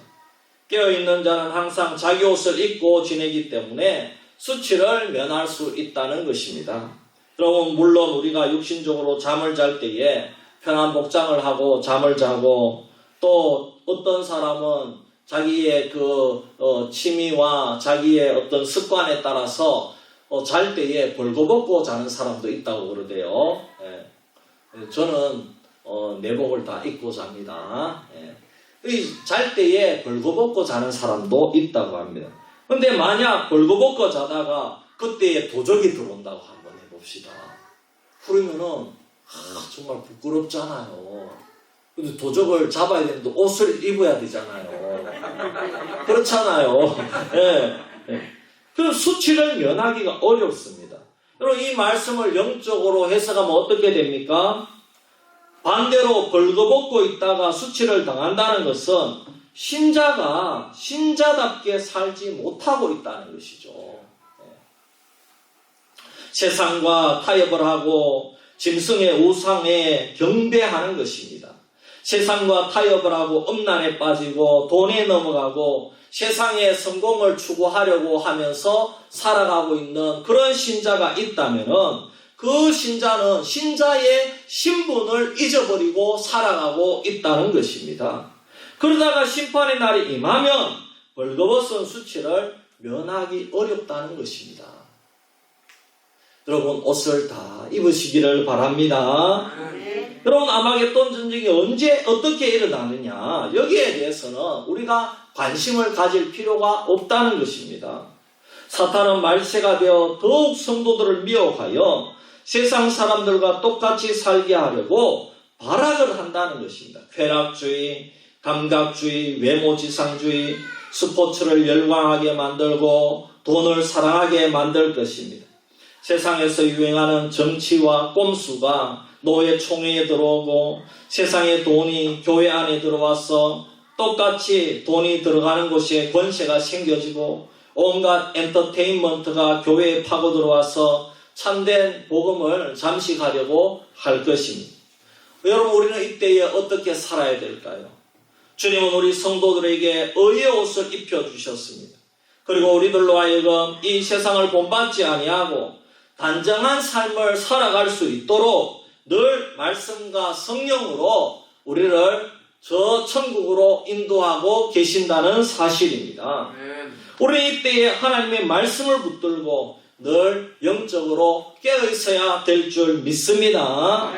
깨어 있는 자는 항상 자기 옷을 입고 지내기 때문에 수치를 면할 수 있다는 것입니다. 여러분, 물론 우리가 육신적으로 잠을 잘 때에 편한 복장을 하고 잠을 자고 또 어떤 사람은 자기의 취미와 자기의 어떤 습관에 따라서 잘 때에 벌거벗고 자는 사람도 있다고 그러대요. 저는 내복을 다 입고 잡니다. 잘 때에 벌거벗고 자는 사람도 있다고 합니다. 근데 만약 벌거벗고 자다가 그때에 도적이 들어온다고 한번 해봅시다. 그러면은 정말 부끄럽잖아요. 근데 도적을 잡아야 되는데 옷을 입어야 되잖아요. 그렇잖아요. 그럼 수치를 면하기가 어렵습니다. 여러분, 이 말씀을 영적으로 해석하면 어떻게 됩니까? 반대로 벌거벗고 있다가 수치를 당한다는 것은 신자가 신자답게 살지 못하고 있다는 것이죠. 세상과 타협을 하고 짐승의 우상에 경배하는 것입니다. 세상과 타협을 하고 음란에 빠지고 돈에 넘어가고 세상의 성공을 추구하려고 하면서 살아가고 있는 그런 신자가 있다면은 그 신자는 신자의 신분을 잊어버리고 살아가고 있다는 것입니다. 그러다가 심판의 날이 임하면 벌거벗은 수치를 면하기 어렵다는 것입니다. 여러분, 옷을 다 입으시기를 바랍니다. 여러분, 아마겟돈 전쟁이 언제 어떻게 일어나느냐, 여기에 대해서는 우리가 관심을 가질 필요가 없다는 것입니다. 사탄은 말세가 되어 더욱 성도들을 미혹하여 세상 사람들과 똑같이 살게 하려고 발악을 한다는 것입니다. 쾌락주의, 감각주의, 외모지상주의, 스포츠를 열광하게 만들고 돈을 사랑하게 만들 것입니다. 세상에서 유행하는 정치와 꼼수가 노예총회에 들어오고 세상의 돈이 교회 안에 들어와서 똑같이 돈이 들어가는 곳에 권세가 생겨지고 온갖 엔터테인먼트가 교회에 파고 들어와서 참된 복음을 잠식하려고 할 것입니다. 여러분, 우리는 이때에 어떻게 살아야 될까요? 주님은 우리 성도들에게 의의 옷을 입혀주셨습니다. 그리고 우리들로 하여금 이 세상을 본받지 아니하고 단정한 삶을 살아갈 수 있도록 늘 말씀과 성령으로 우리를 저 천국으로 인도하고 계신다는 사실입니다. 우리는 이때에 하나님의 말씀을 붙들고 늘 영적으로 깨어있어야 될 줄 믿습니다.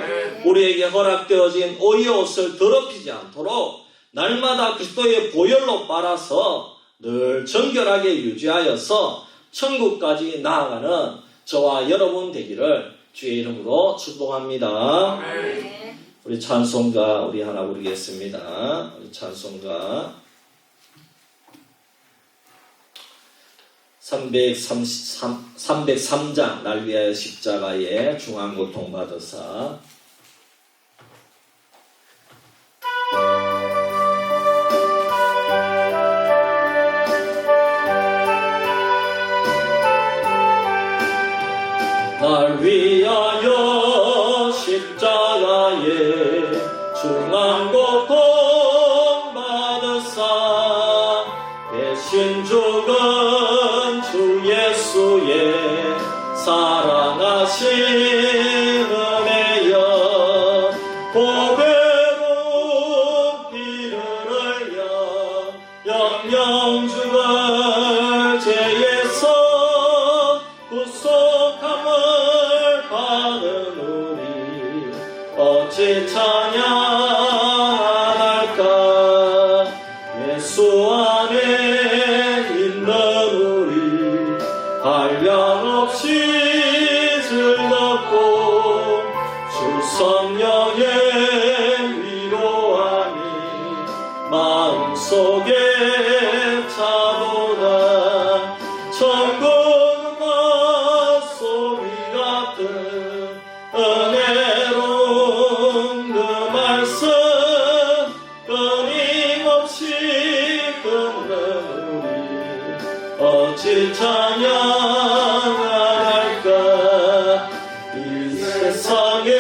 우리에게 허락되어진 의의 옷을 더럽히지 않도록 날마다 그리스도의 보혈로 빨아서 늘 정결하게 유지하여서 천국까지 나아가는 저와 여러분 되기를 주의 이름으로 축복합니다. 우리 찬송가 우리 하나 부르겠습니다. 우리 찬송가 303장 날 위하여 십자가에 중한 고통 받으사. 날 위하여 십자가에 중한 고통 받으사 대신 죽은 주 예수의 사랑하신 은혜여 보배로운 피를 흘려 영영 죽을 죄에서 구속함을 받은 우리 어찌 찬양할까. 예수 안에 있는 우리 한량없이 즐겁고 주 성령의 위로함이 마음속에 차도다. 천국은 소리 같은 은혜로운 그 말씀 끊임없이 듣는 우리 어찌 찬양할까. 이 세상의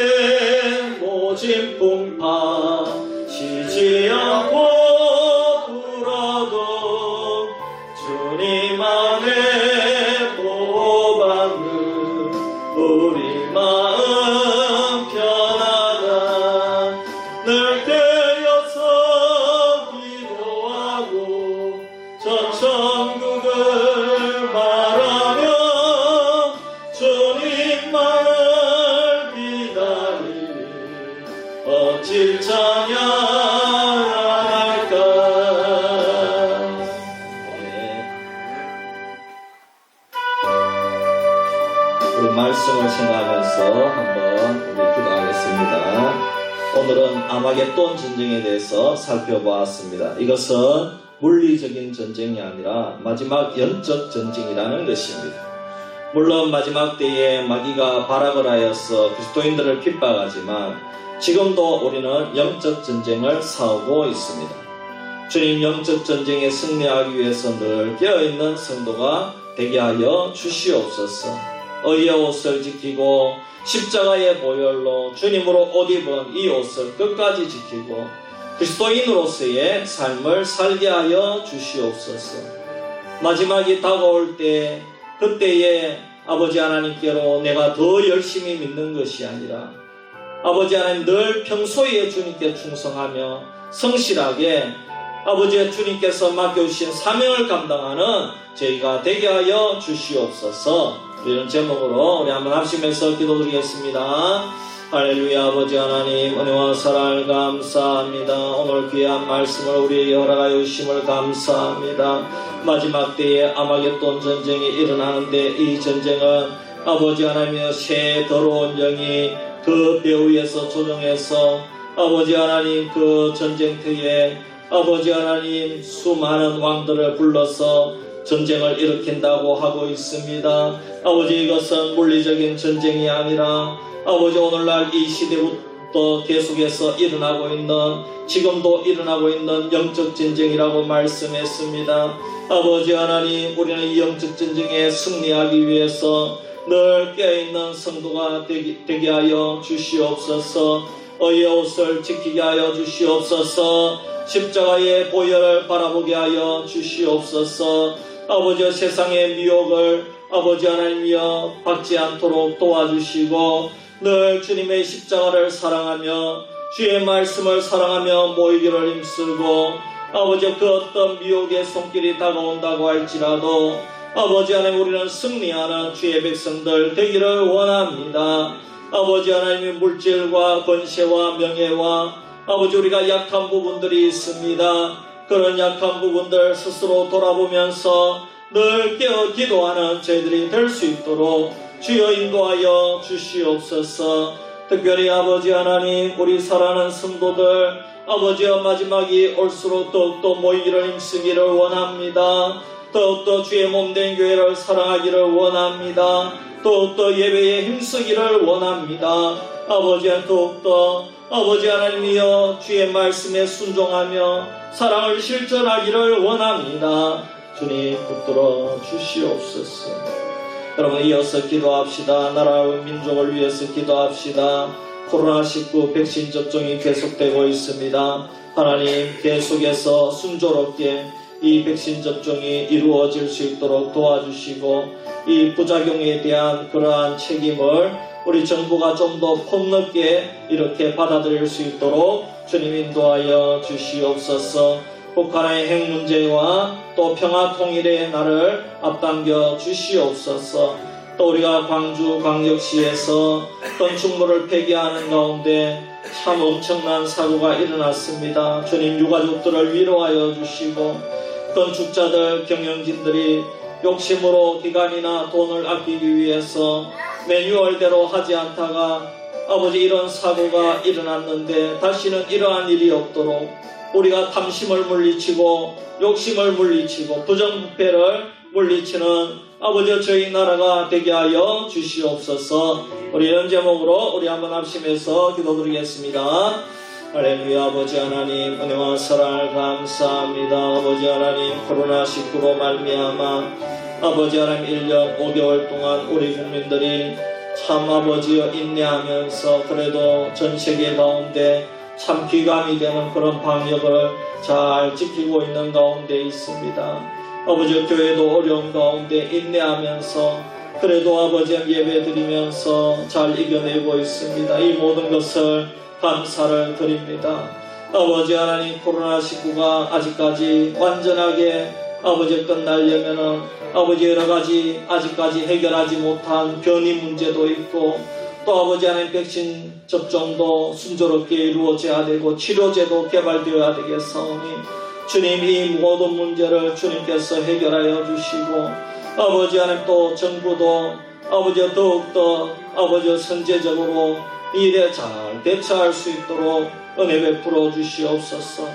모진 풍파 쉬지 않고 불어도 주님 안에 보호받는 우리 마음 편하다. 늘 깨어서 기도하고 저 천국을 바라며 주님만을 기다리니 어찌 찬양할까. 우리 말씀을 생각하면서 한번 우리 기도하겠습니다. 오늘은 아마겟돈 전쟁에 대해서 살펴보았습니다. 이것은 물리적인 전쟁이 아니라 마지막 영적 전쟁이라는 것입니다. 물론 마지막 때에 마귀가 발악을 하여서 그리스도인들을 핍박하지만 지금도 우리는 영적 전쟁을 싸우고 있습니다. 주님, 영적 전쟁에 승리하기 위해서 늘 깨어있는 성도가 되게 하여 주시옵소서. 의의 옷을 지키고 십자가의 보혈로 주님으로 옷 입은 이 옷을 끝까지 지키고 그리스도인으로서의 삶을 살게 하여 주시옵소서. 마지막이 다가올 때 그때에 아버지 하나님께로 내가 더 열심히 믿는 것이 아니라 아버지 하나님 늘 평소에 주님께 충성하며 성실하게 아버지 주님께서 맡겨주신 사명을 감당하는 저희가 되게 하여 주시옵소서. 이런 제목으로 우리 한번 합심해서 기도드리겠습니다. 할렐루야. 아버지 하나님 은혜와 사랑을 감사합니다. 오늘 귀한 말씀을 우리에게 허락하여 주심을 감사합니다. 마지막 때에 아마겟돈 전쟁이 일어나는데 이 전쟁은 아버지 하나님의 새 더러운 영이 그 배 위에서 조종해서 아버지 하나님 그 전쟁터에 아버지 하나님 수많은 왕들을 불러서 전쟁을 일으킨다고 하고 있습니다. 아버지 이것은 물리적인 전쟁이 아니라 아버지 오늘날 이 시대부터 계속해서 일어나고 있는 지금도 일어나고 있는 영적 전쟁이라고 말씀했습니다. 아버지 하나님 우리는 이 영적 전쟁에 승리하기 위해서 늘 깨어있는 성도가 되게 하여 주시옵소서. 의의 옷을 지키게 하여 주시옵소서. 십자가의 보혈을 바라보게 하여 주시옵소서. 아버지 세상의 미혹을 아버지 하나님이여 받지 않도록 도와주시고 늘 주님의 십자가를 사랑하며 주의 말씀을 사랑하며 모이기를 힘쓰고 아버지 그 어떤 미혹의 손길이 다가온다고 할지라도 아버지 하나님 우리는 승리하는 주의 백성들 되기를 원합니다. 아버지 하나님의 물질과 권세와 명예와 아버지 우리가 약한 부분들이 있습니다. 그런 약한 부분들 스스로 돌아보면서 늘 깨어 기도하는 저희들이 될 수 있도록 주여 인도하여 주시옵소서. 특별히 아버지 하나님 우리 사랑하는 성도들 아버지여 마지막이 올수록 더욱더 모이기를 힘쓰기를 원합니다. 더욱더 주의 몸된 교회를 사랑하기를 원합니다. 더욱더 예배에 힘쓰기를 원합니다. 아버지 더욱더 아버지 하나님이여 주의 말씀에 순종하며 사랑을 실천하기를 원합니다. 주님 붙들어 주시옵소서. 여러분 이어서 기도합시다. 나라와 민족을 위해서 기도합시다. 코로나19 백신 접종이 계속되고 있습니다. 하나님 계속해서 순조롭게 이 백신 접종이 이루어질 수 있도록 도와주시고 이 부작용에 대한 그러한 책임을 우리 정부가 좀 더 폭넓게 이렇게 받아들일 수 있도록 주님 인도하여 주시옵소서. 북한의 핵 문제와 또 평화 통일의 날을 앞당겨 주시옵소서. 또 우리가 광주광역시에서 건축물을 폐기하는 가운데 참 엄청난 사고가 일어났습니다. 주님 유가족들을 위로하여 주시고 건축자들 경영진들이 욕심으로 기간이나 돈을 아끼기 위해서 매뉴얼대로 하지 않다가 아버지 이런 사고가 일어났는데 다시는 이러한 일이 없도록 우리가 탐심을 물리치고 욕심을 물리치고 부정부패를 물리치는 아버지 저희 나라가 되게 하여 주시옵소서. 우리 이런 제목으로 우리 한번 합심해서 기도드리겠습니다. 할렐루야. 아버지 하나님 은혜와 사랑을 감사합니다. 아버지 하나님 코로나19로 말미암아 아버지 하나님 1년 5개월 동안 우리 국민들이 참 아버지여 인내하면서 그래도 전 세계 가운데 참 귀감이 되는 그런 방역을 잘 지키고 있는 가운데 있습니다. 아버지 교회도 어려운 가운데 인내하면서 그래도 아버지 예배 드리면서 잘 이겨내고 있습니다. 이 모든 것을 감사를 드립니다. 아버지 하나님 코로나19가 아직까지 완전하게 아버지 끝나려면은 아버지 여러가지 아직까지 해결하지 못한 변이 문제도 있고 또 아버지 하나님 백신 접종도 순조롭게 이루어져야 되고 치료제도 개발되어야 되겠사오니 주님 이 모든 문제를 주님께서 해결하여 주시고 아버지 하나님 또 정부도 아버지 더욱더 아버지 선제적으로 이 일에 잘 대처할 수 있도록 은혜 베풀어 주시옵소서.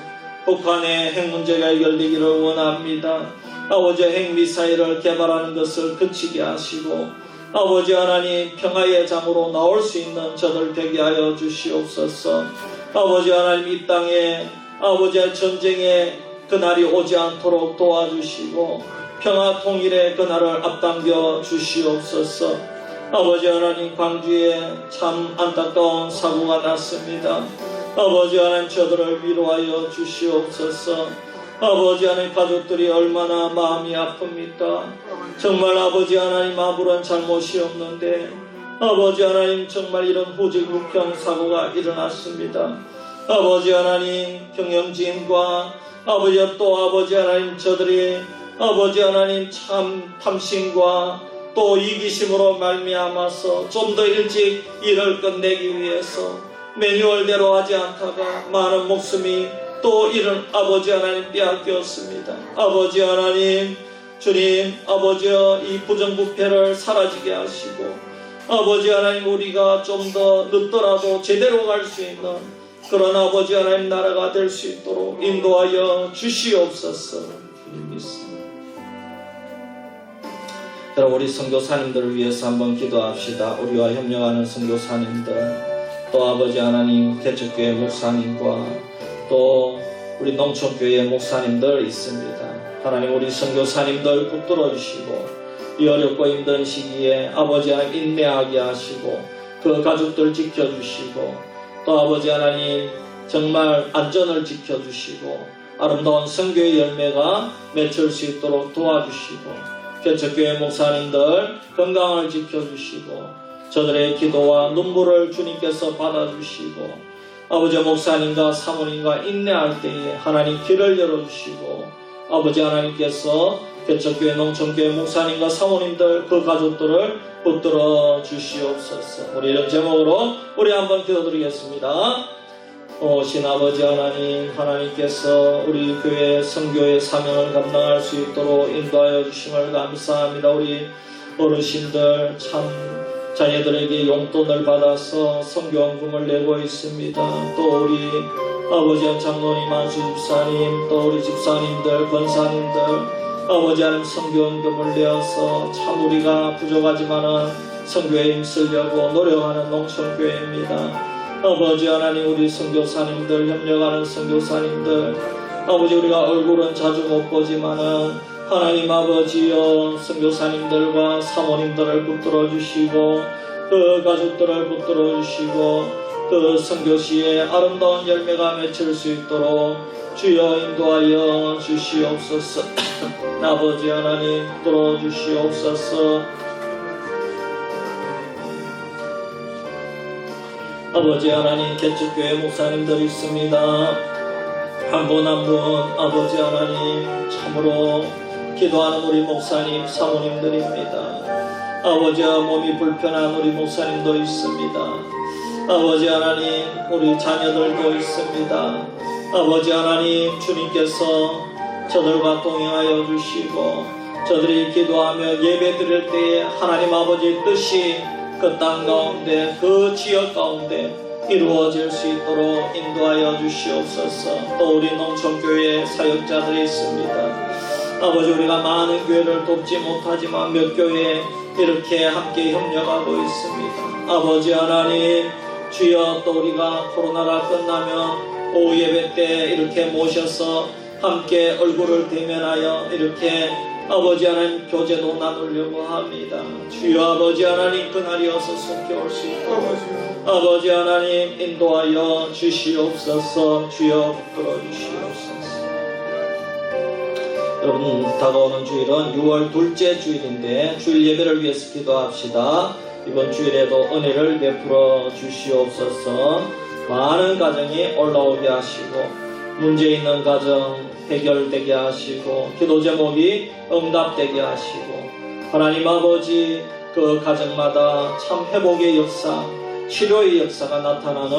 북한의 핵 문제가 해결되기를 원합니다. 아버지 핵미사일을 개발하는 것을 그치게 하시고 아버지 하나님 평화의 장으로 나올 수 있는 저들 되게 하여 주시옵소서. 아버지 하나님 이 땅에 아버지의 전쟁의 그날이 오지 않도록 도와주시고 평화 통일의 그날을 앞당겨 주시옵소서. 아버지 하나님 광주에 참 안타까운 사고가 났습니다. 아버지 하나님 저들을 위로하여 주시옵소서. 아버지 하나님 가족들이 얼마나 마음이 아픕니까? 정말 아버지 하나님 아무런 잘못이 없는데 아버지 하나님 정말 이런 후지국형 사고가 일어났습니다. 아버지 하나님 경영진과 아버지 또 아버지 하나님 저들이 아버지 하나님 참 탐심과 또 이기심으로 말미암아서 좀 더 일찍 일을 끝내기 위해서 매뉴얼대로 하지 않다가 많은 목숨이 또 이런 아버지 하나님 빼앗겼습니다. 아버지 하나님 주님 아버지여 이 부정부패를 사라지게 하시고 아버지 하나님 우리가 좀 더 늦더라도 제대로 갈 수 있는 그런 아버지 하나님 나라가 될 수 있도록 인도하여 주시옵소서. 주님 믿습니다. 여러분 우리 선교사님들을 위해서 한번 기도합시다. 우리와 협력하는 선교사님들 또 아버지 하나님 개척교회 목사님과 또 우리 농촌교회 목사님들 있습니다. 하나님 우리 선교사님들 붙들어 주시고 이 어렵고 힘든 시기에 아버지 하나님 인내하게 하시고 그 가족들 지켜주시고 또 아버지 하나님 정말 안전을 지켜주시고 아름다운 선교의 열매가 맺힐 수 있도록 도와주시고 개척교회 목사님들 건강을 지켜주시고 저들의 기도와 눈물을 주님께서 받아주시고 아버지 목사님과 사모님과 인내할 때에 하나님 길을 열어주시고 아버지 하나님께서 개척교회 농촌교회 목사님과 사모님들 그 가족들을 붙들어 주시옵소서. 우리 이런 제목으로 우리 한번 기도드리겠습니다. 오신 아버지 하나님, 하나님께서 우리 교회 선교의 사명을 감당할 수 있도록 인도하여 주심을 감사합니다. 우리 어르신들 참 자녀들에게 용돈을 받아서 선교원금을 내고 있습니다. 또 우리 아버지 장로님, 안수 집사님, 또 우리 집사님들, 권사님들 아버지 하나님 선교원금을 내어서 참 우리가 부족하지만은 선교에 힘쓰려고 노력하는 농촌교회입니다. 아버지 하나님 우리 선교사님들 협력하는 선교사님들 아버지 우리가 얼굴은 자주 못 보지만은 하나님 아버지여 선교사님들과 사모님들을 붙들어 주시고 그 가족들을 붙들어 주시고 그 선교시에 아름다운 열매가 맺힐 수 있도록 주여 인도하여 주시옵소서. 아버지 하나님 붙들어 주시옵소서. 아버지 하나님 개척교회 목사님들이 있습니다. 한 분 한 분 아버지 하나님 참으로 기도하는 우리 목사님 사모님들입니다. 아버지와 몸이 불편한 우리 목사님도 있습니다. 아버지 하나님 우리 자녀들도 있습니다. 아버지 하나님 주님께서 저들과 동행하여 주시고 저들이 기도하며 예배 드릴 때에 하나님 아버지의 뜻이 그 땅 가운데 그 지역 가운데 이루어질 수 있도록 인도하여 주시옵소서. 또 우리 농촌교회 사역자들이 있습니다. 아버지 우리가 많은 교회를 돕지 못하지만 몇 교회 이렇게 함께 협력하고 있습니다. 아버지 하나님 주여 또 우리가 코로나가 끝나면 오후 예배 때 이렇게 모셔서 함께 얼굴을 대면하여 이렇게 아버지 하나님 교제도 나누려고 합니다. 주여 아버지 하나님 그날이 어서 속히 올 수 있도록 아버지 하나님 인도하여 주시옵소서. 주여 붙들어 주시옵소서. 여러분 다가오는 주일은 6월 둘째 주일인데 주일 예배를 위해서 기도합시다. 이번 주일에도 은혜를 베풀어 주시옵소서. 많은 가정이 올라오게 하시고 문제 있는 가정 해결되게 하시고 기도 제목이 응답되게 하시고 하나님 아버지 그 가정마다 참 회복의 역사 치료의 역사가 나타나는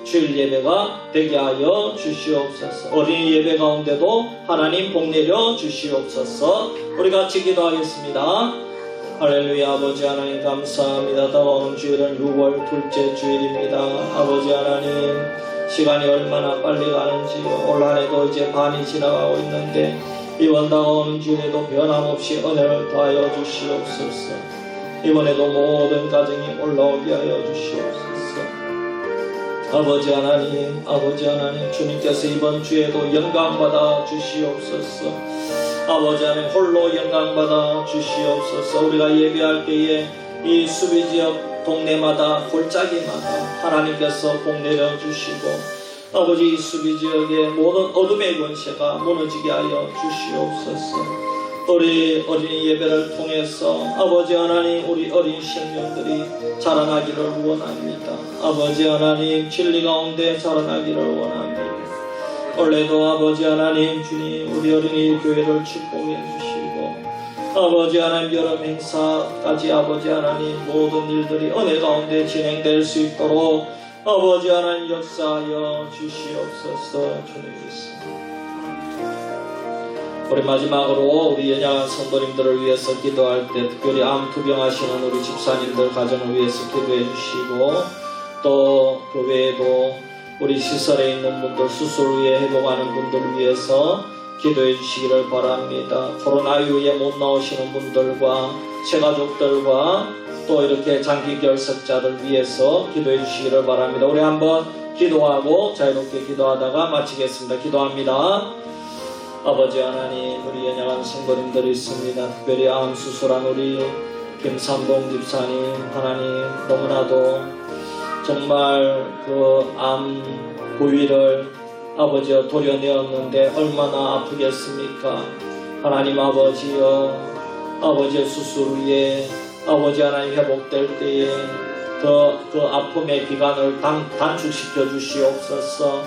주일 예배가 되게 하여 주시옵소서. 어린이 예배 가운데도 하나님 복 내려 주시옵소서. 우리 같이 기도하겠습니다. 할렐루야. 아버지 하나님 감사합니다. 다가오는 주일은 6월 둘째 주일입니다. 아버지 하나님 시간이 얼마나 빨리 가는지 올 한해도 이제 반이 지나가고 있는데 이번 다가오는 주일에도 변함없이 은혜를 더하여 주시옵소서. 이번에도 모든 가정이 올라오게 하여 주시옵소서. 아버지 하나님 주님께서 이번 주에도 영광받아 주시옵소서. 아버지 하나님 홀로 영광받아 주시옵소서. 우리가 예배할 때에 이 수비지역 동네마다 골짜기마다 하나님께서 복 내려주시고 아버지 이 수비 지역의 모든 어둠의 권세가 무너지게 하여 주시옵소서. 우리 어린이 예배를 통해서 아버지 하나님 우리 어린 생명들이 자라나기를 원합니다. 아버지 하나님 진리 가운데 자라나기를 원합니다. 원래도 아버지 하나님 주님 우리 어린이 교회를 축복해 주시고 아버지 하나님 여름 행사까지 아버지 하나님 모든 일들이 은혜 가운데 진행될 수 있도록 아버지 하나님 역사하여 주시옵소서. 주님 있습니다. 우리 마지막으로 우리 연약한 성도님들을 위해서 기도할 때 특별히 암 투병하시는 우리 집사님들 가정을 위해서 기도해 주시고 또 그 외에도 우리 시설에 있는 분들 수술 후에 회복하는 분들을 위해서 기도해 주시기를 바랍니다. 코로나 이후에 못 나오시는 분들과 제가족들과 또 이렇게 장기 결석자들 위해서 기도해 주시기를 바랍니다. 우리 한번 기도하고 자유롭게 기도하다가 마치겠습니다. 기도합니다. 아버지 하나님 우리 연약한 성도님들이 있습니다. 특별히 암 수술한 우리 김삼봉 집사님 하나님 너무나도 정말 그 암 부위를 아버지여 도려내었는데 얼마나 아프겠습니까? 하나님 아버지여 아버지의 수술 후에 아버지 하나님 회복될 때에 그 아픔의 기간을 단축시켜 주시옵소서.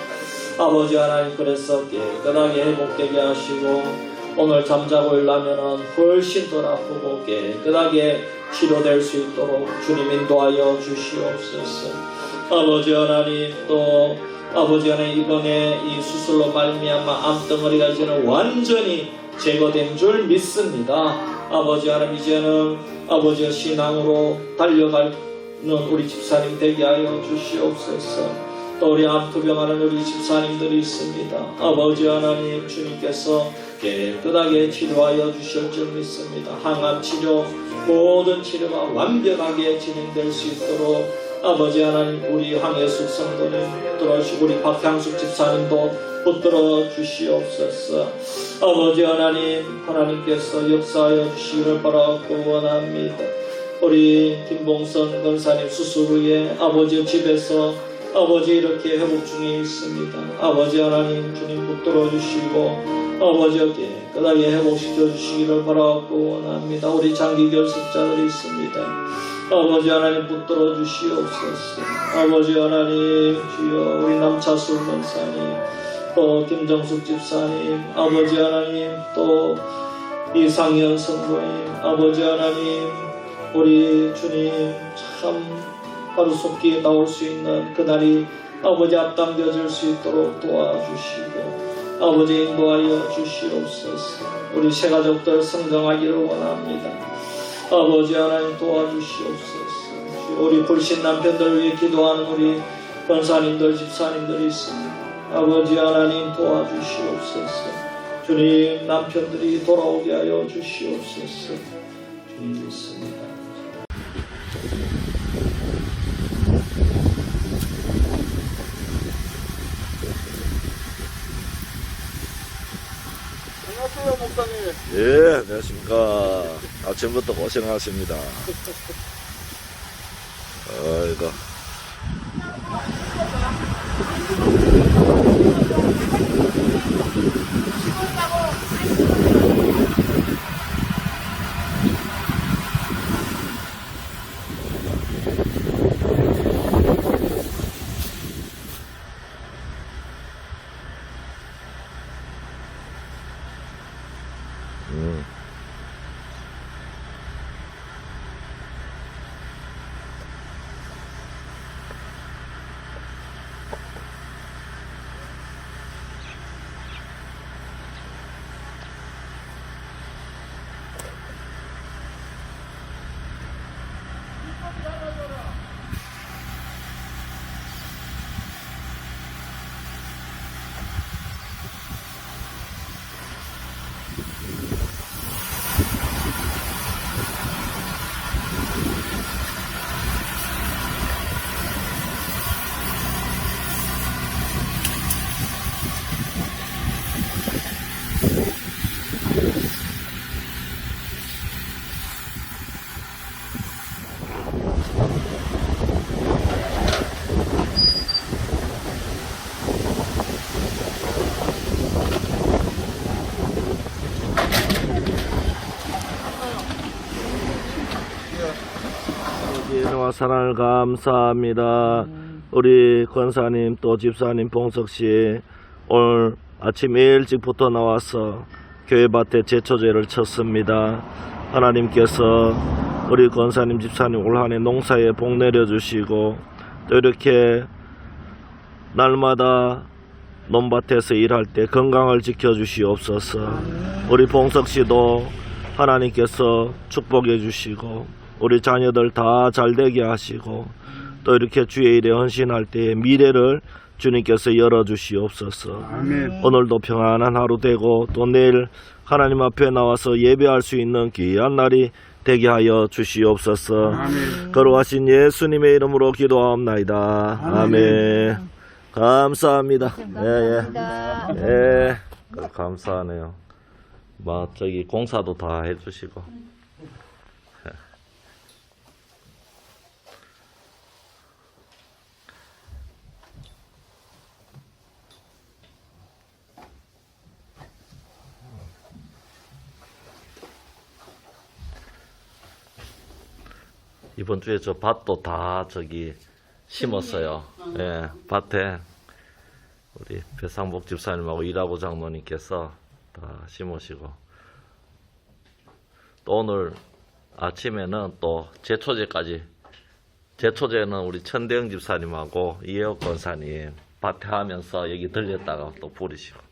아버지 하나님 그래서 깨끗하게 회복되게 하시고 오늘 잠자고 일하면은 훨씬 덜 아프고 깨끗하게 치료될 수 있도록 주님 인도하여 주시옵소서. 아버지 하나님 또 아버지 하나님 이번에 이 수술로 말미암아 암덩어리가 이제는 완전히 제거된 줄 믿습니다. 아버지 하나님 이제는 아버지의 신앙으로 달려가는 우리 집사님 되게 하여 주시옵소서. 또 우리 암투병하는 우리 집사님들이 있습니다. 아버지 하나님 주님께서 깨끗하게 치료하여 주실 줄 믿습니다. 항암 치료 모든 치료가 완벽하게 진행될 수 있도록 아버지 하나님 우리 황예숙 성도님 붙들어 주시고 우리 박향숙 집사님도 붙들어 주시옵소서. 아버지 하나님께서 역사하여 주시기를 바라고 원합니다. 우리 김봉선 권사님 수술 후에 아버지 집에서 아버지 이렇게 회복 중에 있습니다. 아버지 하나님 주님 붙들어 주시고 아버지 깨끗하게 회복시켜 주시기를 바라고 원합니다. 우리 장기 결석자들이 있습니다. 아버지 하나님 붙들어 주시옵소서. 아버지 하나님 주여 우리 남차술 권사님 또 김정숙 집사님 아버지 하나님 또 이상현 성도님 아버지 하나님 우리 주님 참 하루속히 나올 수 있는 그날이 아버지 앞당겨질 수 있도록 도와주시고 아버지 인도하여 주시옵소서. 우리 새 가족들 성장하기를 원합니다. 아버지 하나님 도와주시옵소서. 우리 불신 남편들 위해 기도하는 우리 권사님들 집사님들이 있습니다. 아버지 하나님 도와주시옵소서. 주님 남편들이 돌아오게 하여 주시옵소서. 주님 믿습니다. 안녕하세요 목사님. 예, 안녕하십니까. 아침부터 고생하십니다. 아이고. 사랑을 감사합니다. 우리 권사님 또 집사님 봉석씨 오늘 아침 일찍부터 나와서 교회밭에 제초제를 쳤습니다. 하나님께서 우리 권사님 집사님 올 한해 농사에 복 내려주시고 또 이렇게 날마다 논밭에서 일할 때 건강을 지켜주시옵소서. 우리 봉석씨도 하나님께서 축복해 주시고 우리 자녀들 다 잘되게 하시고 또 이렇게 주의 일에 헌신할 때의 미래를 주님께서 열어주시옵소서. 아멘. 오늘도 평안한 하루 되고 또 내일 하나님 앞에 나와서 예배할 수 있는 귀한 날이 되게 하여 주시옵소서. 아멘. 거룩하신 예수님의 이름으로 기도하옵나이다. 아멘. 감사합니다. 예. 감사하네요. 저기 공사도 다 해주시고. 이번 주에 저 밭도 다 저기 심었어요. 예, 밭에 우리 배상복 집사님하고 일하고 장로님께서 다 심으시고 또 오늘 아침에는 또 제초제까지 제초제는 우리 천대영 집사님하고 이혜옥 권사님 밭에 하면서 여기 들렸다가 또 부르시고